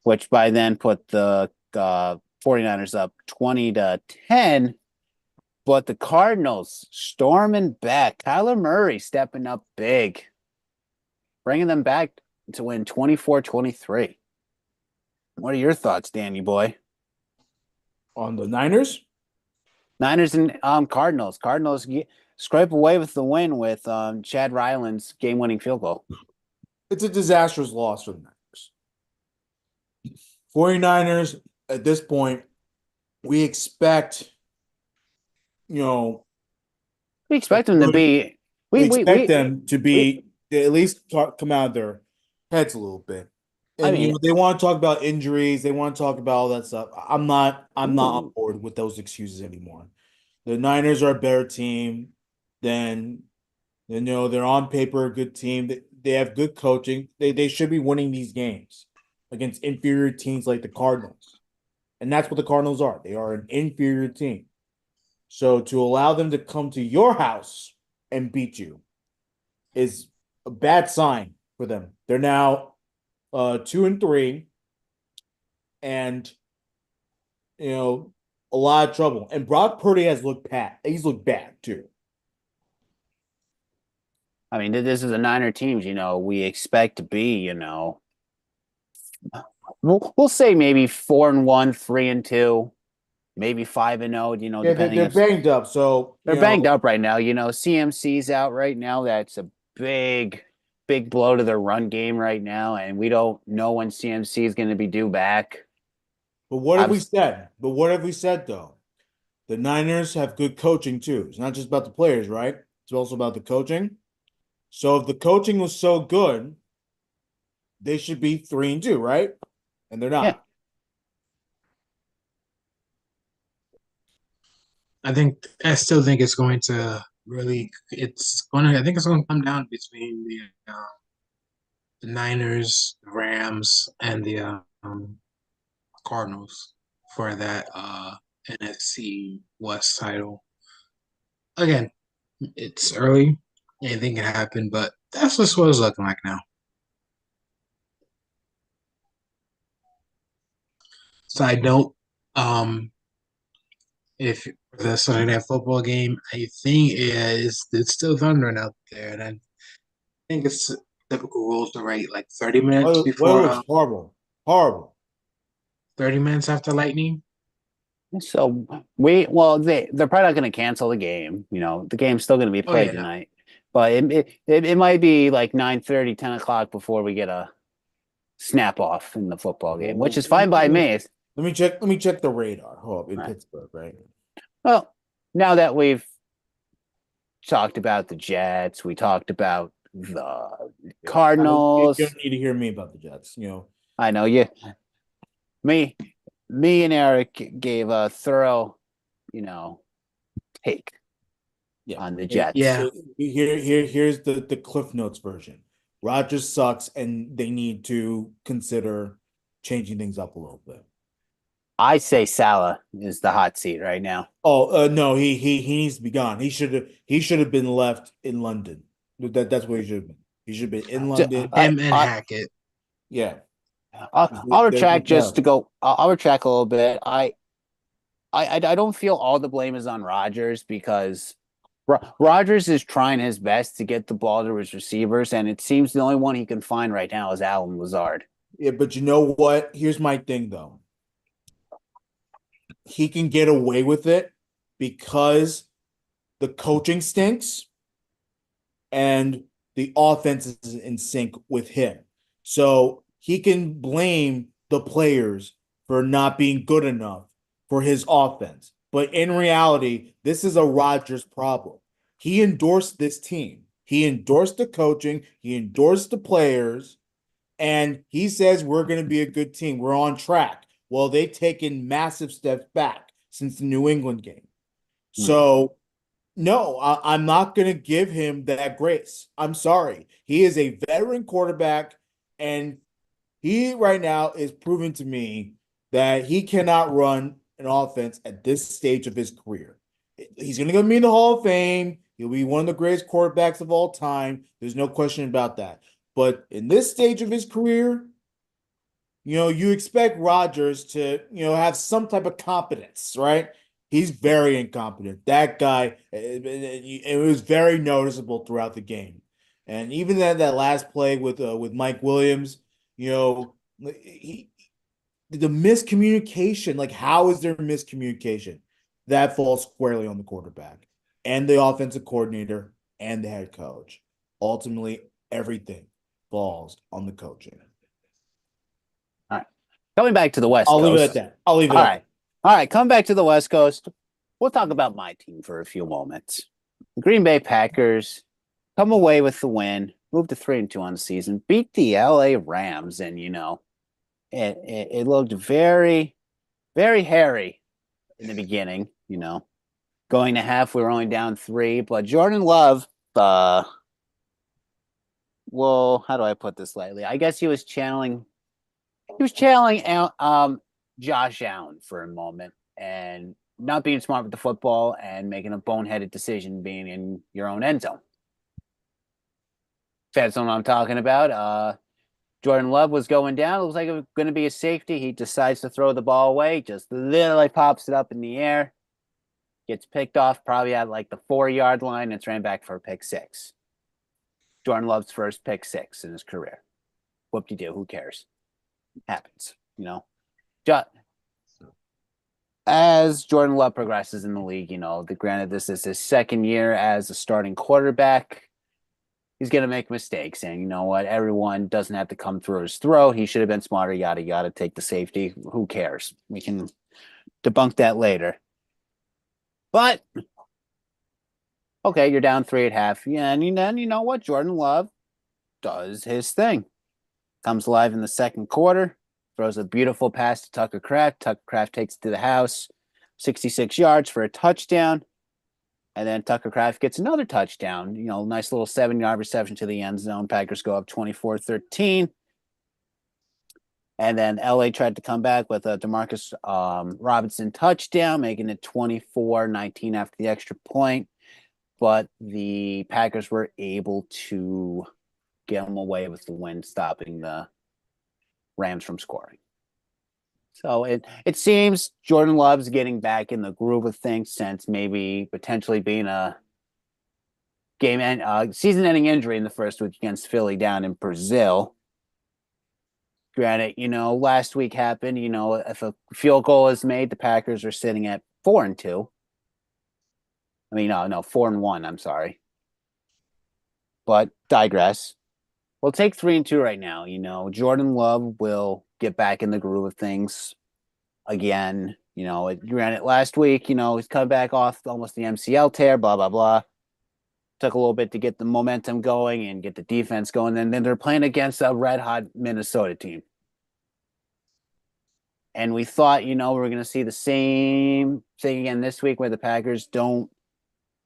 which by then put the 49ers up 20-10. But the Cardinals storming back. Kyler Murray stepping up big, bringing them back to win 24-23. What are your thoughts, Danny boy? On the Niners? Niners and Cardinals. Cardinals scrape away with the win with Chad Ryland's game-winning field goal. It's a disastrous loss for the Niners. 49ers, at this point, we expect, we expect them to be We we expect we them to be to at least come out of their heads a little bit. I And mean, they want to talk about injuries, they want to talk about all that stuff. I'm not on board with those excuses anymore. The Niners are a better team than they're on paper a good team. They have good coaching. They should be winning these games against inferior teams like the Cardinals. And that's what the Cardinals are. They are an inferior team. So to allow them to come to your house and beat you is a bad sign for them. They're now 2-3, and a lot of trouble. And Brock Purdy has looked bad. He's looked bad too. I mean, this is a Niner teams. We expect to be. We'll say maybe 4-1, 3-2, maybe 5-0. Yeah, Depending they're if banged up. So they're banged up right now. CMC's out right now. That's a big, big blow to their run game right now, and we don't know when CMC is going to be due back. But what have I'm we said? But what have we said though? The Niners have good coaching too. It's not just about the players, right? It's also about the coaching. So if the coaching was so good, they should be 3-2, right? And they're Yeah. not. I still think it's going to really. I think it's going to come down between the Niners, the Rams, and the Cardinals for that NFC West title. Again, it's early. Anything can happen, but that's just what it's looking like now. Side note, if the Sunday Night Football game, I think it's still thundering out there, and I think it's typical rules to write like 30 minutes Well, before, it looks horrible. Horrible. 30 minutes after lightning. So they're probably not going to cancel the game. The game's still going to be Oh played yeah, no. tonight, but it might be like 9:30, 10 o'clock before we get a snap off in the football game, which is fine by me. Let me check. Let me check the radar. Hold up, in Right. Pittsburgh, right? Well, now that we've talked about the Jets, we talked about the Cardinals. You don't need to hear me about the Jets. I know you. Me and Eric gave a thorough, take on the Jets. Yeah. So here's the Cliff Notes version. Rodgers sucks, and they need to consider changing things up a little bit. I say Salah is the hot seat right now. Oh no, he needs to be gone. He should have been left in London. That's where he should have been. He should have been in London. Him and Hackett. Yeah. I'll retract just to go. I'll retract a little bit. I don't feel all the blame is on Rodgers because Rodgers is trying his best to get the ball to his receivers, and it seems the only one he can find right now is Allen Lazard. Yeah, but you know what? Here's my thing though. He can get away with it because the coaching stinks and the offense is in sync with him. So he can blame the players for not being good enough for his offense. But in reality, this is a Rodgers problem. He endorsed this team. He endorsed the coaching. He endorsed the players. And he says we're going to be a good team. We're on track. Well, they've taken massive steps back since the New England game. So, no, I'm not going to give him that grace. I'm sorry. He is a veteran quarterback, and he right now is proving to me that he cannot run an offense at this stage of his career. He's going to be in the Hall of Fame. He'll be one of the greatest quarterbacks of all time. There's no question about that. But in this stage of his career, you expect Rodgers to, have some type of competence, right? He's very incompetent. That guy, it was very noticeable throughout the game. And even that last play with Mike Williams, the miscommunication, like how is there miscommunication? That falls squarely on the quarterback and the offensive coordinator and the head coach. Ultimately, everything falls on the coaching. All right. Coming back to the West I'll Coast. leave it at that. I'll leave it All at right. All right. Coming back to the West Coast. We'll talk about my team for a few moments. The Green Bay Packers come away with the win, move to 3-2 on the season, beat the LA Rams, and it looked very, very hairy in the beginning. Going to half, we were only down 3, but Jordan Love, well, how do I put this lightly? I guess he was channeling Josh Allen for a moment and not being smart with the football and making a boneheaded decision being in your own end zone. That's what I'm talking about. Jordan Love was going down. It was like it was going to be a safety. He decides to throw the ball away, just literally pops it up in the air, gets picked off probably at like the 4-yard line, and it's ran back for a pick 6. Jordan Love's first pick 6 in his career. Whoop-de-doo, who cares? Happens, As Jordan Love progresses in the league, granted this is his second year as a starting quarterback. He's going to make mistakes, and you know what? Everyone doesn't have to come through his throat. He should have been smarter, yada, yada, take the safety. Who cares? We can debunk that later. But, okay, you're down 3 at half. Yeah, and then you know what? Jordan Love does his thing. Comes alive in the second quarter, throws a beautiful pass to Tucker Kraft. Tucker Kraft takes it to the house, 66 yards for a touchdown. And then Tucker Kraft gets another touchdown. Nice little 7-yard reception to the end zone. Packers go up 24-13. And then LA tried to come back with a Demarcus Robinson touchdown, making it 24-19 after the extra point. But the Packers were able to get them away with the win, stopping the Rams from scoring. So it seems Jordan Love's getting back in the groove of things since maybe potentially being a season-ending injury in the first week against Philly down in Brazil. Granted, last week happened. If a field goal is made, the Packers are sitting at 4-2. I mean, no, 4-1. I'm sorry, but digress. We'll take 3-2 right now. Jordan Love will get back in the groove of things again. Granted, last week, he's come back off almost the MCL tear, blah, blah, blah. Took a little bit to get the momentum going and get the defense going. And then they're playing against a red-hot Minnesota team. And we thought, we're going to see the same thing again this week where the Packers don't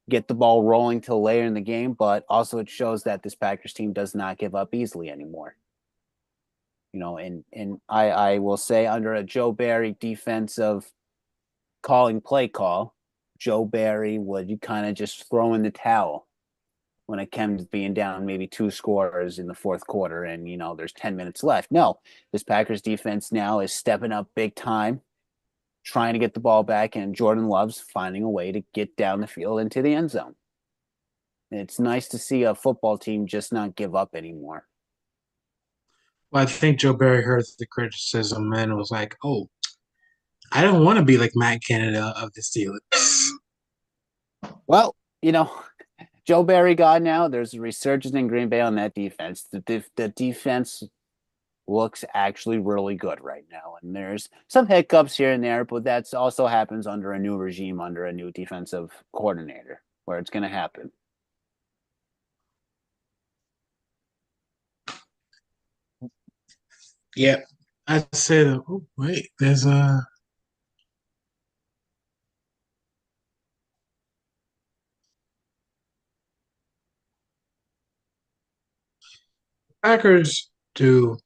get the ball rolling till later in the game, but also it shows that this Packers team does not give up easily anymore. And I will say under a Joe Barry defensive play call, Joe Barry would kind of just throw in the towel when it came to being down maybe 2 scores in the fourth quarter and, there's 10 minutes left. No, this Packers defense now is stepping up big time, trying to get the ball back, and Jordan Love's finding a way to get down the field into the end zone. And it's nice to see a football team just not give up anymore. Well, I think Joe Barry heard the criticism and was like, "Oh, I don't want to be like Matt Canada of the Steelers." Well, Joe Barry gone now. There's a resurgence in Green Bay on that defense. The defense looks actually really good right now. And there's some hiccups here and there, but that's also happens under a new regime, under a new defensive coordinator, where it's going to happen. Yeah, I'd say that. Oh, wait, there's a. Packers do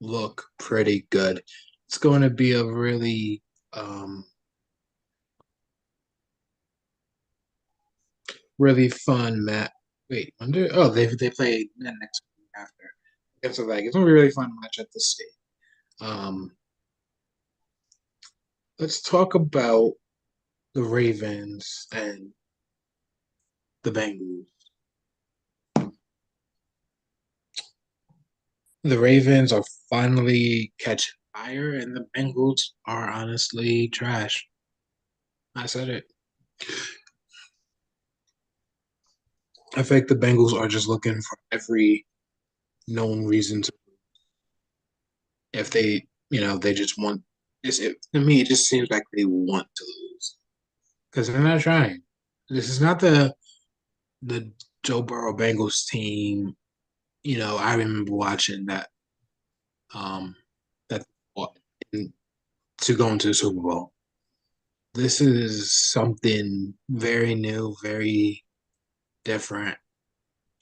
look pretty good. It's going to be a really really fun match. Wait, they play next week after. It's like it's gonna be a really fun match at the state. Um, let's talk about the Ravens and the Bengals. The Ravens are finally catching fire, and the Bengals are honestly trash. I said it. I think the Bengals are just looking for every known reason to. If they just want this. To me, it just seems like they want to lose because they're not trying. This is not the Joe Burrow Bengals team, I remember watching um that to go into the Super Bowl. This is something very new, very different.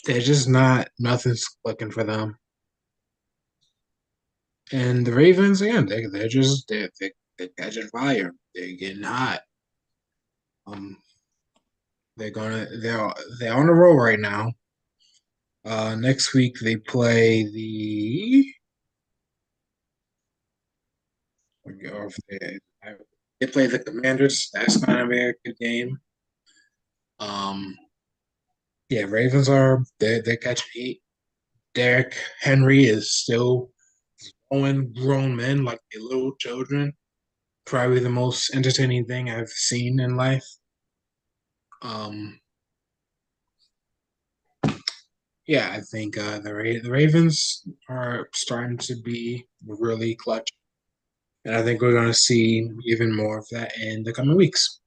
They're just not nothing's clicking for them. And the Ravens again, they're catching fire. They're getting hot. Um, they're on a roll right now. Next week they play or if they play the Commanders. That's gonna be a good game. Um, yeah, Ravens they're catching heat. Derrick Henry is still throwing grown men like they're little children. Probably the most entertaining thing I've seen in life. Um, yeah, I think the Ravens are starting to be really clutch, and I think we're going to see even more of that in the coming weeks.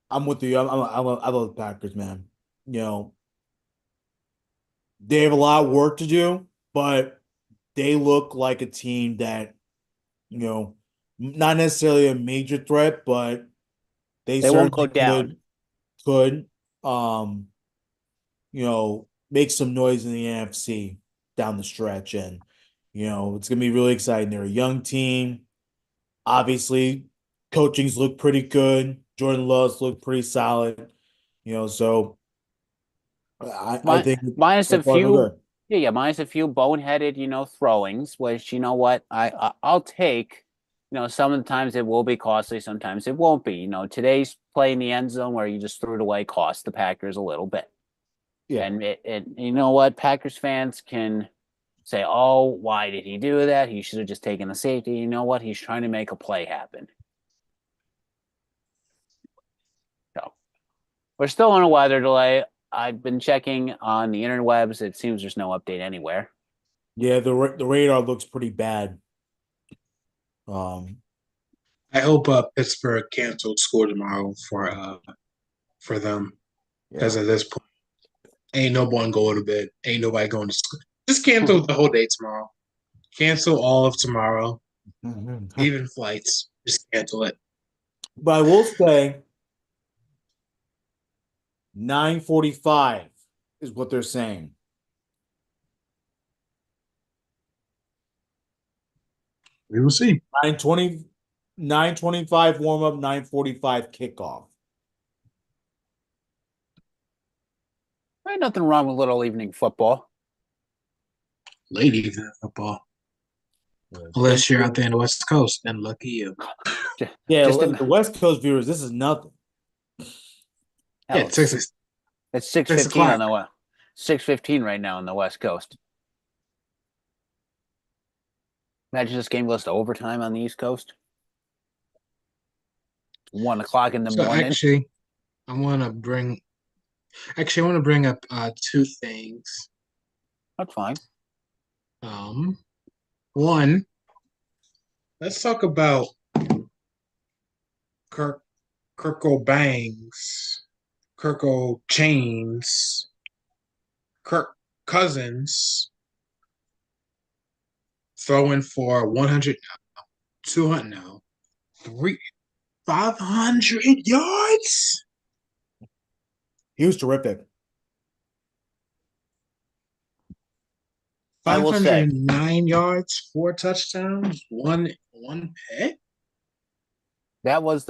I'm with you. I love the Packers, man. They have a lot of work to do, but they look like a team that, not necessarily a major threat, but they They won't go certainly down. could make some noise in the NFC down the stretch. And, it's gonna be really exciting. They're a young team. Obviously, coachings look pretty good. Jordan Love's look pretty solid. So I Mi- think Minus so a far so few, good. yeah, minus a few boneheaded, throwings, which you know what, I'll take. Some of the times it will be costly, sometimes it won't be. Today's play in the end zone where you just threw it away cost the Packers a little bit. Yeah. And you know what, Packers fans can say, "Oh, why did he do that? He should have just taken the safety." You know what? He's trying to make a play happen. So we're still on a weather delay. I've been checking on the interwebs. It seems there's no update anywhere. Yeah, the radar looks pretty bad. Um, I hope Pittsburgh canceled school tomorrow for them because yeah. at this point, ain't no one going to bed. Ain't nobody going to school. Just cancel the whole day tomorrow. Cancel all of tomorrow, even flights. Just cancel it. But I will say 9:45 is what they're saying. We will see. 9:20, 9:25 warm up, 9:45 kickoff. Ain't nothing wrong with little evening football. Late evening football. Yeah, Unless you're out there in the West Coast, then lucky you. yeah, Just the West Coast viewers, this is nothing. Yeah, hell, it's 6, it's 6:15 on 6 o'clock. the 6:15 right now on the West Coast. Imagine this game goes to overtime on the East Coast. 1 o'clock in the So morning. I want to bring up two things. That's fine. One, let's talk about Kirko Bangs, Kirko Chains, Kirk Cousins throwing for 100, 200 now, 500 yards. He was terrific. I will say 509 yards, 4 touchdowns, one pick. that was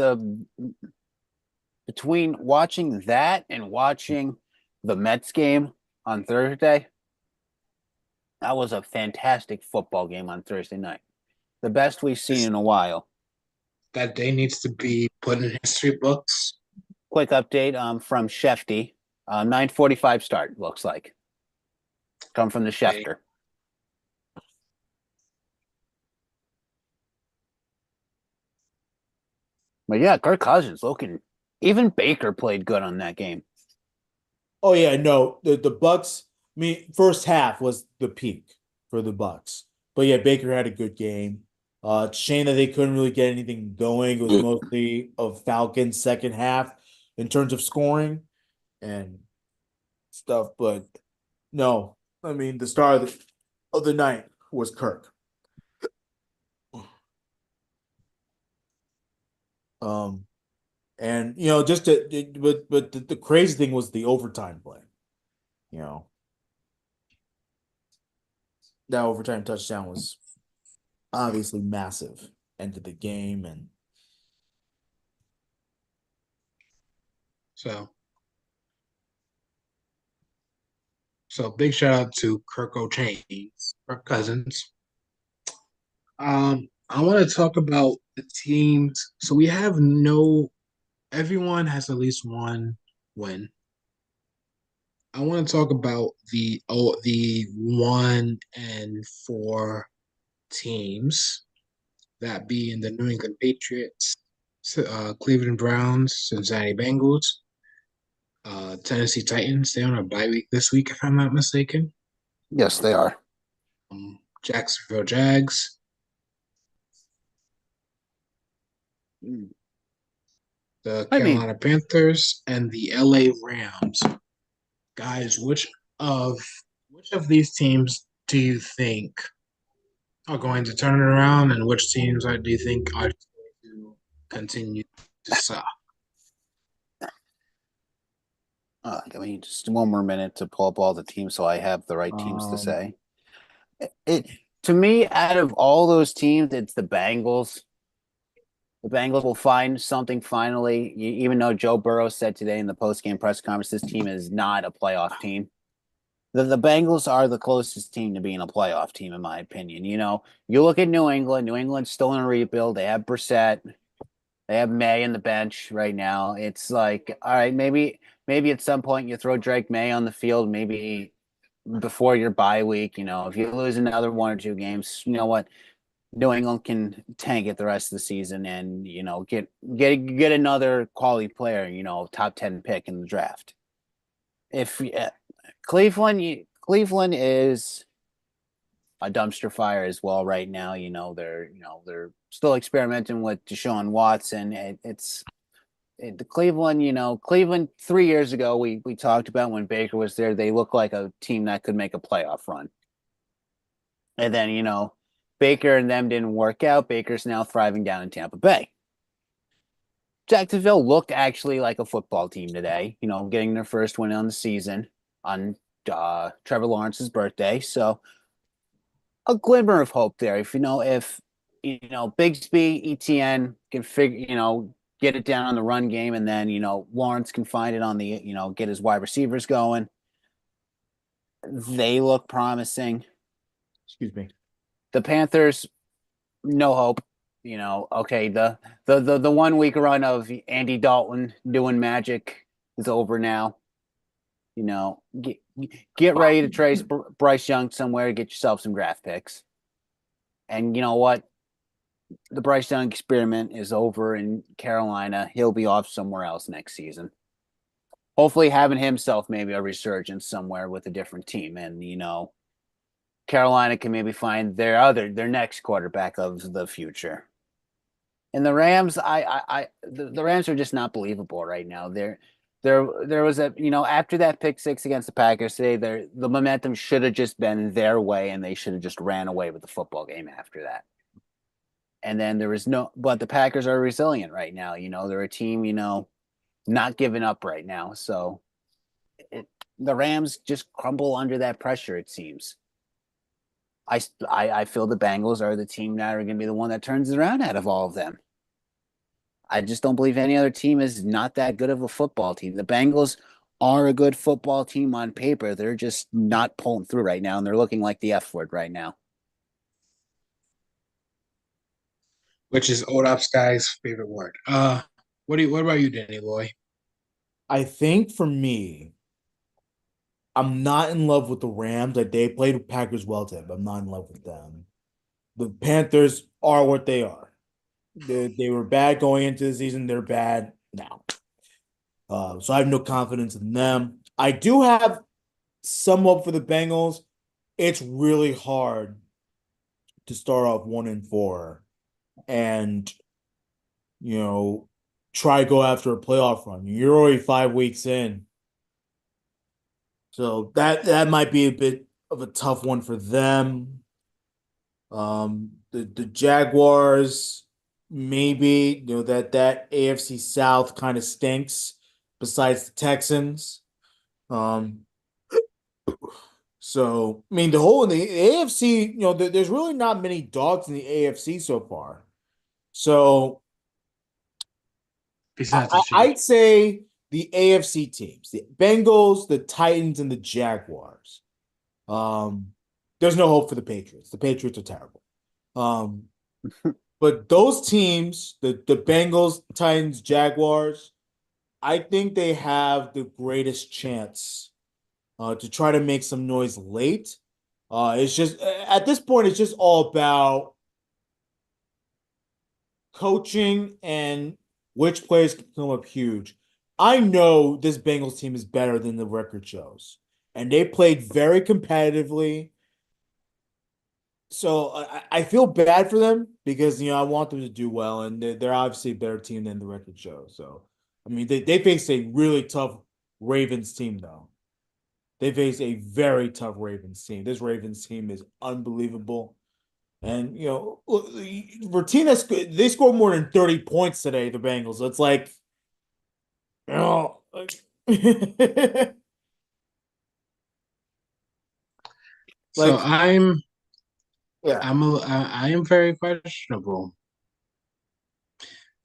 between watching that and watching the Mets game on Thursday. That was a fantastic football game on Thursday night. The best we've seen in a while. That day needs to be put in history books. Quick update from Shefty. 9:45 start, looks like. Come from the Schefter. But yeah, Kirk Cousins looking. Even Baker played good on that game. Oh yeah, no, the Bucks. I mean, first half was the peak for the Bucks, But yeah, Baker had a good game. It's a shame that they couldn't really get anything going. It was mostly of Falcons second half in terms of scoring and stuff. But no, I mean the star of the night was Kirk. Um, and just but the crazy thing was the overtime play. You know, that overtime touchdown was obviously massive. Ended the game and So, big shout out to Kirk O'Chains, Kirk Cousins. I want to talk about the teams. So we have everyone has at least one win. I want to talk about the 1-4 teams, that being the New England Patriots, Cleveland Browns, Cincinnati Bengals, Tennessee Titans. They're on a bye week this week, if I'm not mistaken. Yes, they are. Jacksonville Jags, the I mean, Carolina Panthers, and the LA Rams. Guys, which of these teams do you think are going to turn it around, and which teams do you think are going to continue to suck? give me just one more minute to pull up all the teams so I have the right teams to say. It to me, out of all those teams, it's the Bengals. The Bengals will find something finally, even though Joe Burrow said today in the post-game press conference, this team is not a playoff team. The Bengals are the closest team to being a playoff team, in my opinion. You look at New England. New England's still in a rebuild. They have Brissett. They have May in the bench right now. It's like, all right, maybe at some point you throw Drake May on the field, maybe before your bye week. If you lose another one or two games, you know what? New England can tank it the rest of the season and get another quality player, top 10 pick in the draft. If Cleveland is a dumpster fire as well right now. They're still experimenting with Deshaun Watson. The Cleveland 3 years ago we talked about when Baker was there. They looked like a team that could make a playoff run, and then Baker and them didn't work out. Baker's now thriving down in Tampa Bay. Jacksonville looked actually like a football team today, getting their first win on the season on Trevor Lawrence's birthday. So a glimmer of hope there. If Bigsby, ETN can get it down on the run game, and then Lawrence can find it on the get his wide receivers going. They look promising. Excuse me. The Panthers, no hope. Okay, the 1 week run of Andy Dalton doing magic is over now. Get ready to trace Bryce Young somewhere, get yourself some draft picks. And you know what? The Bryce Young experiment is over in Carolina. He'll be off somewhere else next season. Hopefully having himself maybe a resurgence somewhere with a different team. And, Carolina can maybe find their next quarterback of the future. And the Rams, the Rams are just not believable right now. There was after that pick six against the Packers today, the momentum should have just been their way, and they should have just ran away with the football game after that. And then but the Packers are resilient right now. They're a team, not giving up right now. So the Rams just crumble under that pressure, it seems. I feel the Bengals are the team that are going to be the one that turns it around out of all of them. I just don't believe any other team is not that good of a football team. The Bengals are a good football team on paper. They're just not pulling through right now, and they're looking like the F word right now. Which is Old Ops guy's favorite word. What about you, Danny Boy? I think for me, I'm not in love with the Rams. Like they played the Packers well today, but I'm not in love with them. The Panthers are what they are. They were bad going into the season. They're bad now. So I have no confidence in them. I do have some hope for the Bengals. It's really hard to start off 1-4 and try to go after a playoff run. You're already 5 weeks in. So that might be a bit of a tough one for them. The Jaguars, maybe, that AFC South kind of stinks besides the Texans. Um, so I mean the AFC, there's really not many dogs in the AFC so far. So Besides the Chiefs. I'd say the AFC teams, the Bengals, the Titans, and the Jaguars. Um, there's no hope for the Patriots. The Patriots are terrible. Um, but those teams, the Bengals, Titans, Jaguars, I think they have the greatest chance to try to make some noise late. It's just at this point, it's just all about coaching and which players can come up huge. I know this Bengals team is better than the record shows, and they played very competitively. So I feel bad for them because I want them to do well, and they're obviously a better team than the record shows. So I mean they face a really tough Ravens team though. They face a very tough Ravens team. This Ravens team is unbelievable. And for a team they scored more than 30 points today, the Bengals. So it's like, like, So like yeah. I am very questionable.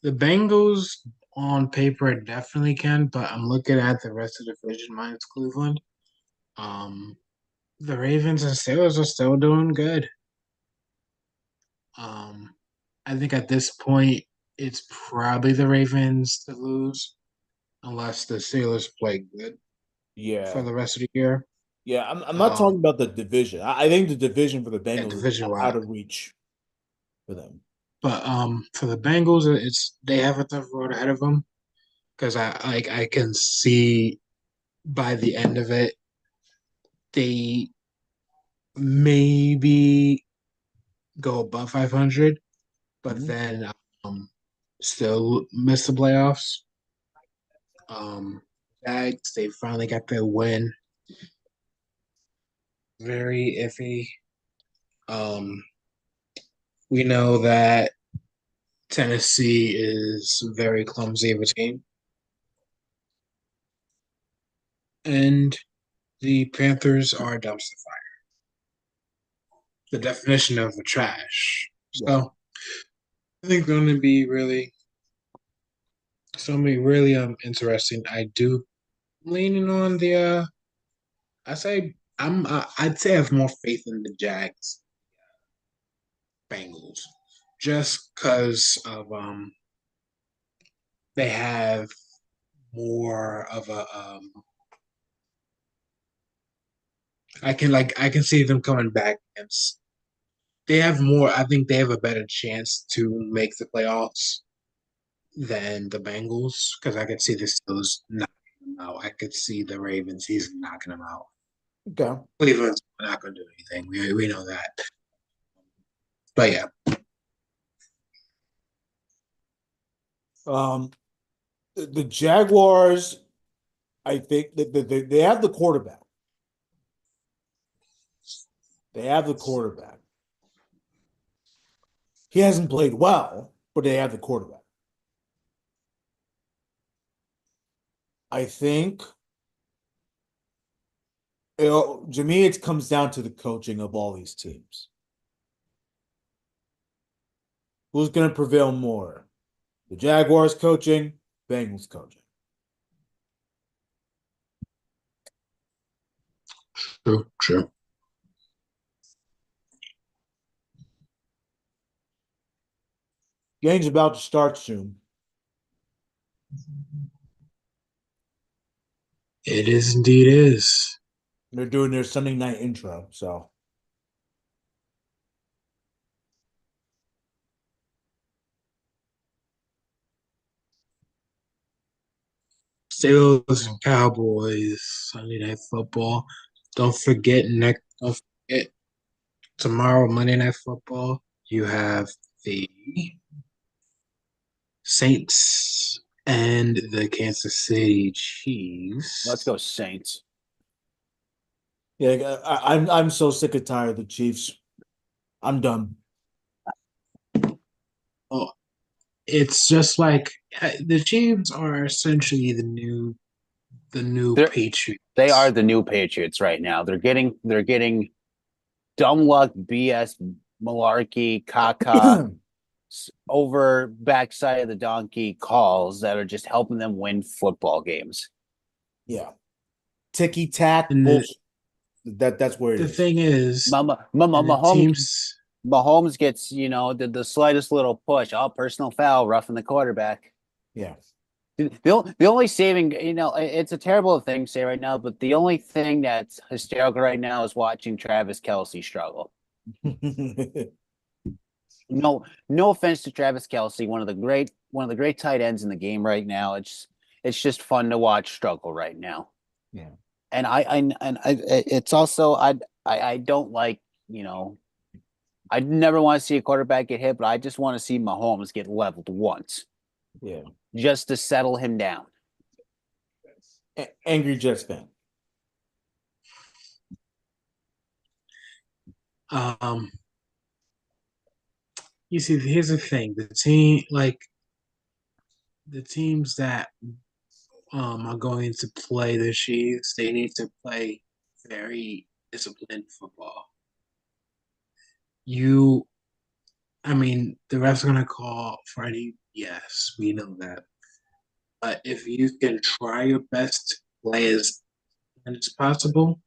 The Bengals on paper definitely can, but I'm looking at the rest of the division minus Cleveland. Um, the Ravens and Steelers are still doing good. Um, I think at this point it's probably the Ravens to lose unless the Steelers play good for Yeah. the rest of the year. Yeah, I'm not Um, talking about the division. I think the division for the yeah, Bengals is division wise. out of reach for them. But for the Bengals, it's they have a tough road ahead of them because I can see by the end of it they maybe go above 500, but Mhm. then still miss the playoffs. Jags, they finally got their win. Very iffy. Um, we know that Tennessee is very clumsy of a team, and the Panthers are a dumpster fire. The definition of a trash. Yeah. So I think it's gonna be really interesting. I do leaning on the I say I'd say I have more faith in the Jags Bengals just because of they have more of a I can see them coming back and they have more. I think they have a better chance to make the playoffs than the Bengals because I could see the Steelers knocking them out. I could see the Ravens. He's knocking them out. Okay. Cleveland's not going to do anything. We know that. But yeah, Um, the Jaguars, I think that they have the quarterback. They have the quarterback. He hasn't played well, but they have the quarterback. I think to me, it comes down to the coaching of all these teams. Who's going to prevail more? The Jaguars coaching, Bengals coaching. true, true. Game's about to start soon. It is indeed is. They're doing their Sunday night intro, so Steelers and Cowboys Sunday Night Football. Don't forget next. Don't forget Tomorrow, Monday Night Football, you have the Saints and the Kansas City Let's Chiefs. go Saints. Yeah, I'm so sick and tired of the Chiefs. I'm done. Oh, it's just like the Chiefs are essentially the new They're Patriots. they are the new Patriots right now. They're getting dumb luck, BS, malarkey, caca, over backside of the donkey calls that are just helping them win football games. Yeah, ticky tack And bullshit. That's where it the is. thing is, and the Mahomes teams, Mahomes gets, the slightest little push. Oh, personal foul, roughing the quarterback. Yeah. The only saving, it's a terrible thing to say right now, but the only thing that's hysterical right now is watching Travis Kelce struggle. No offense to Travis Kelce, one of the great tight ends in the game right now. It's just fun to watch struggle right now. Yeah. And it's also I don't like, I never want to see a quarterback get hit, but I just want to see Mahomes get leveled once Yeah. just to settle him down. Angry Jets fan. um, you see, here's the thing: the teams that are going to play the Chiefs, they need to play very disciplined football. You, I mean, the refs are gonna call for any. Yes, we know that. But if you can try your best to play as disciplined as possible,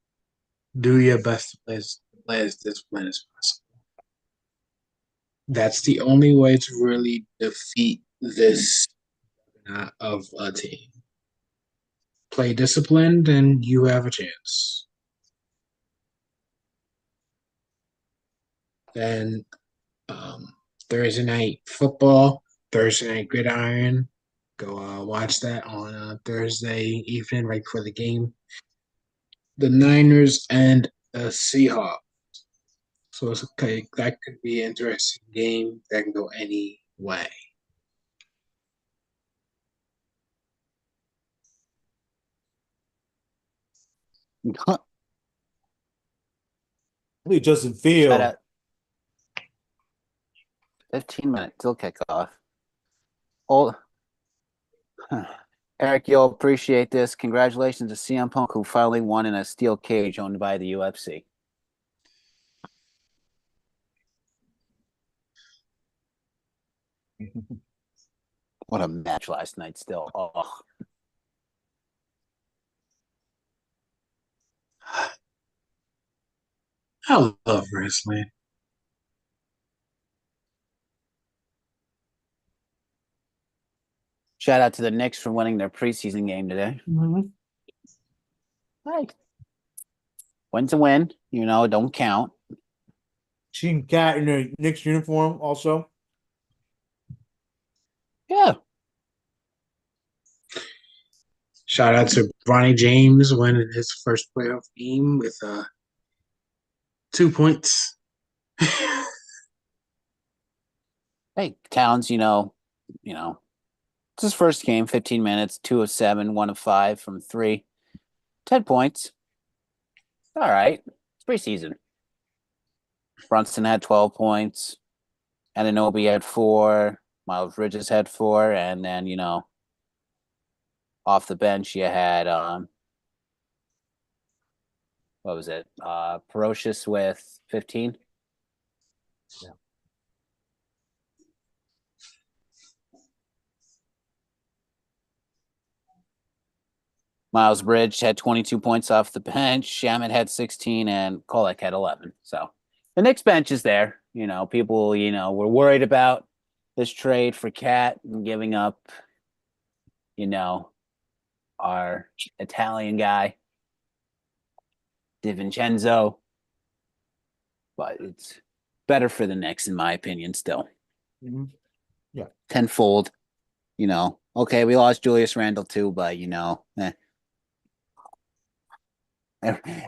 do your best to play as disciplined as possible. That's the only way to really defeat this of a team. Play disciplined, and you have a chance. Then um, Thursday night football, Thursday night gridiron. Go watch that on Thursday evening, right before the game. The Niners and the Seahawks. So it's okay. That could be an interesting game. That can go any way. I think Justin Shout Field. out 15 minutes till kickoff. Oh, Eric, you'll appreciate this. Congratulations to CM Punk, who finally won in a steel cage owned by the UFC. What a match last night still. Oh, I love wrestling. shout out to the Knicks for winning their preseason game today. Right. Win's a win, don't count. Cheating cat in a Knicks uniform also. Yeah. Shout out to Bronny James winning his first playoff game with 2 points. Hey, Towns, it's his first game, 15 minutes, 2 of 7, 1 of 5 from 3. 10 points. All right. It's preseason. Brunson had 12 points. Anunoby had 4. Miles Bridges had 4. And then, off the bench, you had, what was it? Ferocious with 15. Yeah. Miles Bridge had 22 points off the bench. Shaman had 16, and Kolek had 11. So the Knicks bench is there. People, were worried about this trade for Cat and giving up, our Italian guy, DiVincenzo. But it's better for the Knicks, in my opinion, still. Mm-hmm. Yeah. Tenfold. Okay, we lost Julius Randle too, but,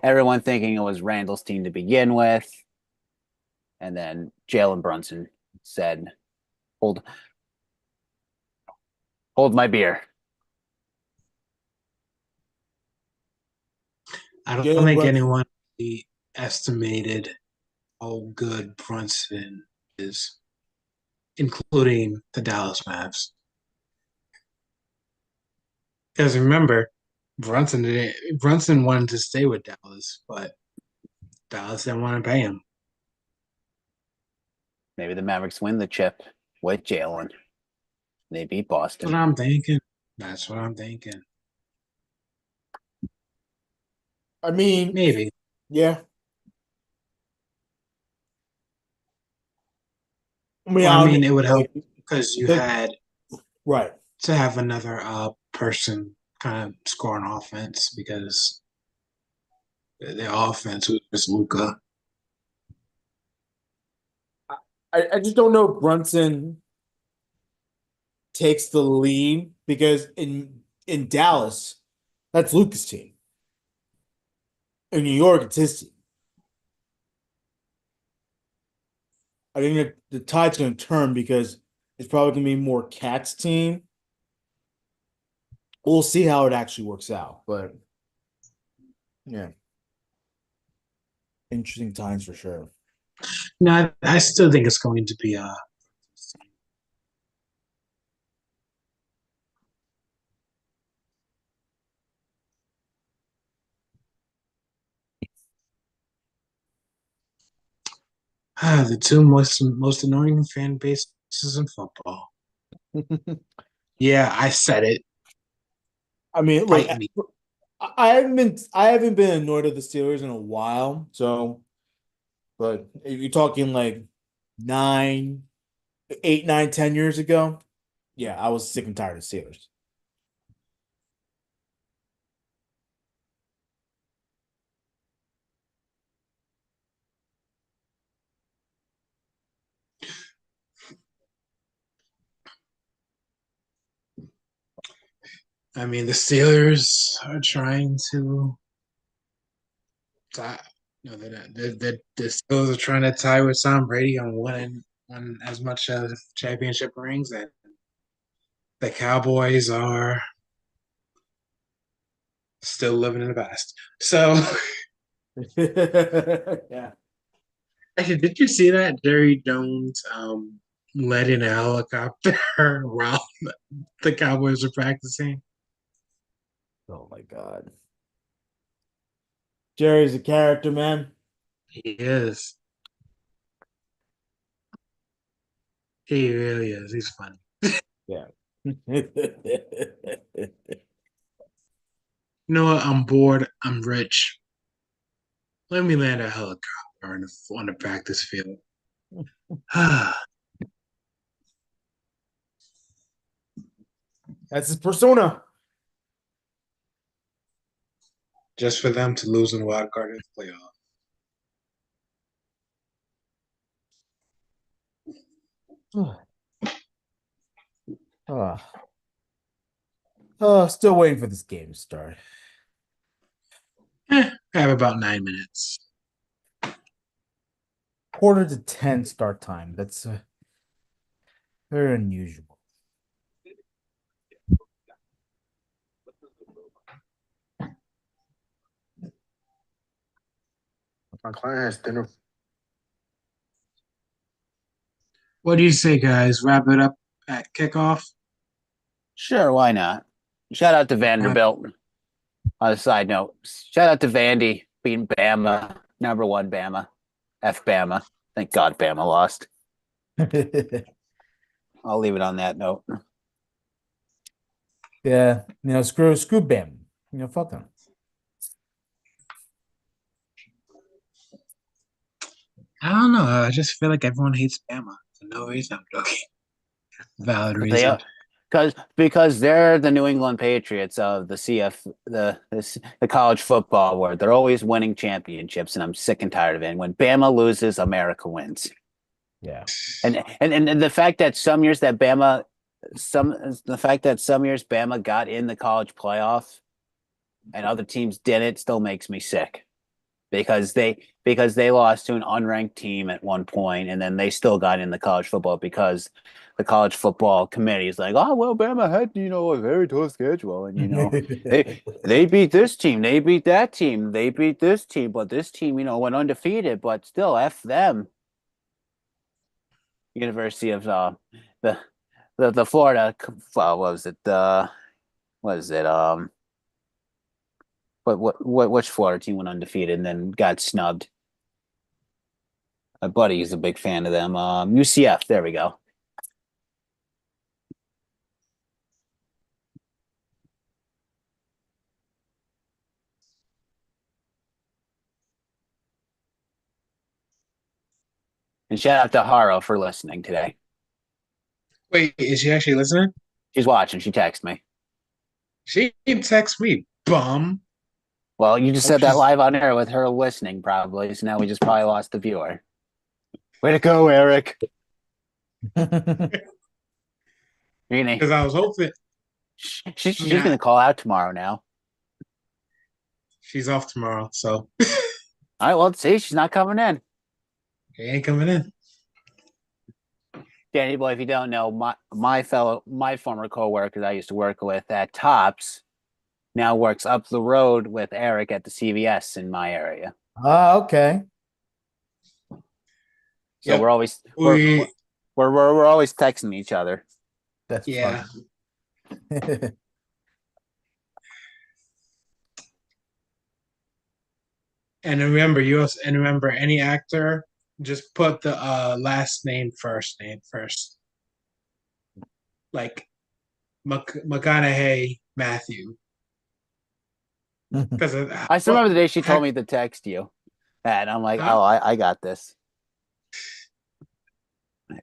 everyone thinking it was Randall's team to begin with. And then Jalen Brunson said, hold my beer. I don't Jalen think Brunson. anyone really estimated how good Brunson is, including the Dallas Mavs. Because remember, Brunson wanted to stay with Dallas, but Dallas didn't want to pay him. Maybe the Mavericks win the chip with Jalen. They beat That's Boston. what I'm thinking. That's what I'm thinking. I mean, Maybe. yeah. I mean, Well, I mean, honestly, it would help like, because you the- had right. to have another person kind of scoring offense because their offense was just Luka. I just don't know if Brunson takes the lead because in Dallas, that's Luka's team. In New York, it's his team. I think that the tide's going to turn because it's probably going to be more Cat's team. We'll see how it actually works out, but yeah, interesting times for sure. No, I still think it's going to be the two most annoying fan bases in football. Yeah, I said it. I mean, look, Fight me. I haven't been annoyed at the Steelers in a while, so but if you're talking like 8, 9, 10 years ago, yeah, I was sick and tired of Steelers. I mean, the Steelers are trying to tie. No, they're not. The Steelers are trying to tie with Tom Brady on winning as much as championship rings, and the Cowboys are still living in the past. So, Yeah. actually, did you see that Jerry Jones led in a helicopter while the Cowboys were practicing? Oh my God. Jerry's a character, man. He is. He really is. He's funny. Yeah. You know what? I'm bored. I'm rich. Let me land a helicopter on the practice field. That's his persona. Just for them to lose in the wild card in the playoff. Still waiting for this game to start. I have about 9 minutes. 9:45 start time. That's very unusual. My client has dinner. What do you say, guys? Wrap it up at kickoff? Sure, why not? Shout out to Vanderbilt. On a side note, shout out to Vandy beating Bama, #1 Bama, F Bama. Thank God Bama lost. I'll leave it on that note. Yeah, screw Bam. Fuck him. I don't know. I just feel like everyone hates Bama for no reason. I'm joking. Valid reason. Because they're the New England Patriots of the the college football world. They're always winning championships, and I'm sick and tired of it. And when Bama loses, America wins. Yeah. And the fact that some years Bama got in the college playoff and other teams didn't still makes me sick because they because they lost to an unranked team at one point, and then they still got in the college football because the college football committee is like, oh well, Bama had a very tough schedule, and they beat this team, they beat that team, they beat this team, but this team went undefeated, but still f them. University of the the Florida, what was it? What is it? Which Florida team went undefeated and then got snubbed? My buddy is a big fan of them. UCF. There we go. And shout out to Haro for listening today. Wait, is she actually listening? She's watching. She texted me. She didn't text me, bum. Well, you just Hope said that she's- live on air with her listening, probably. So now we just probably lost the viewer. Way to go, Eric. Really? Because I was hoping She's Yeah. gonna call out tomorrow now. she's off tomorrow, so All right. Well, see, she's not coming in. she ain't coming in. Danny boy, if you don't know, my former coworker that I used to work with at Tops now works up the road with Eric at the CVS in my area. Oh, okay. So Yep. we're always We- we're always texting each other. That's Yeah. funny. And remember any actor, just put the last name first. Like McConaughey Matthew. Because I still remember the day she told me to text you, and I'm like, Huh? oh, I got this.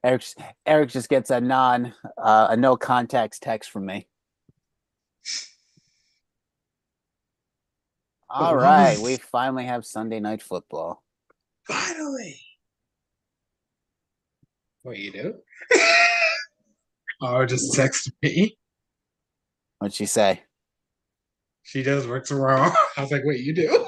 Eric just gets a no context text from me. All what right, was- we finally have Sunday night football. Finally. What you do? Or just text me. What'd she say? She does work tomorrow. I was like, what you do?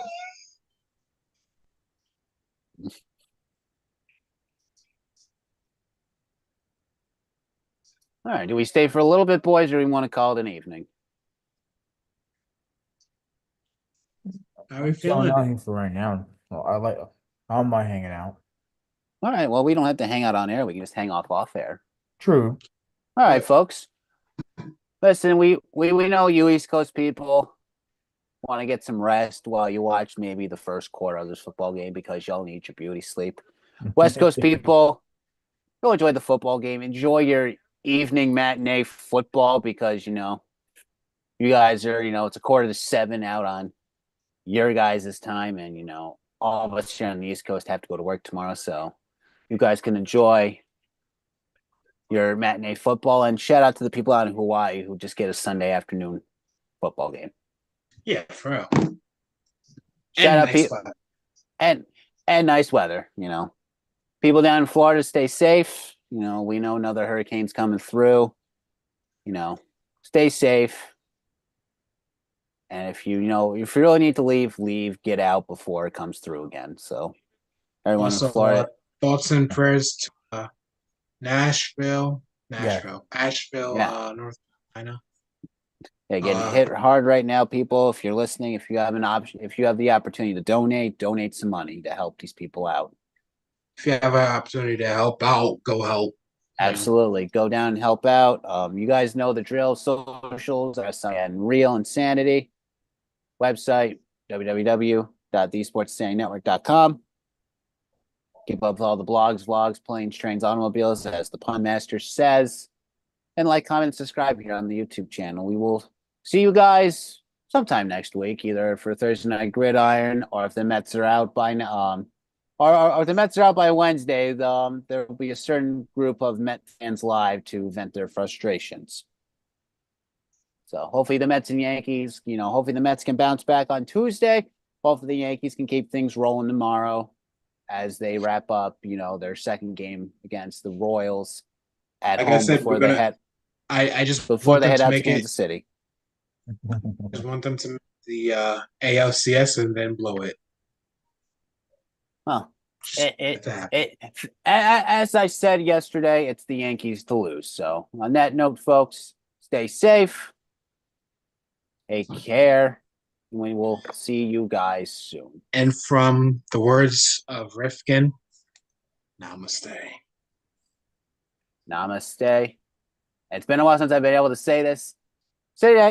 All right, do we stay for a little bit, boys, or do we want to call it an evening? How are we Chilling feeling? out here for right now. Well, I don't mind hanging out. All right, well, we don't have to hang out on air. We can just hang off air. True. All right, folks. Listen, we know you East Coast people want to get some rest while you watch maybe the first quarter of this football game because y'all need your beauty sleep. West Coast people, go enjoy the football game. Enjoy your evening matinee football because, you guys are, it's 6:45 out on your guys' time. And, all of us here on the East Coast have to go to work tomorrow. So you guys can enjoy your matinee football. And shout out to the people out in Hawaii who just get a Sunday afternoon football game. Yeah, for real. Shout out nice Pete. weather. And nice weather, People down in Florida, stay safe. We know another hurricane's coming through. Stay safe. And if you really need to leave, get out before it comes through again. So everyone Also, in Florida, thoughts and prayers to Asheville, Yeah. North Carolina. they're getting hit hard right now, people. If you're listening, if you have the opportunity to donate some money to help these people out. If you have an opportunity to help out, go help. Absolutely. Go down and help out. You guys know the drill. Socials, and Real Insanity. Website, www.thesportsinsanitynetwork.com. Keep up with all the blogs, vlogs, planes, trains, automobiles, as the Pun Master says. And like, comment, and subscribe here on the YouTube channel. We will see you guys sometime next week, either for Thursday Night Gridiron, or if the Mets are out by or if the Mets are out by Wednesday, there will be a certain group of Met fans live to vent their frustrations. So hopefully the Mets and Yankees, hopefully the Mets can bounce back on Tuesday. Hopefully the Yankees can keep things rolling tomorrow as they wrap up, their second game against the Royals at Like I home said, before we're they gonna- head I just before want they them head to out to make it. Kansas City. Just want them to make the ALCS and then blow it. Well, It's a habit. as I said yesterday, it's the Yankees to lose. So on that note, folks, stay safe. Take care. We will see you guys soon. And from the words of Rifkin, namaste. Namaste. It's been a while since I've been able to say this. Say that.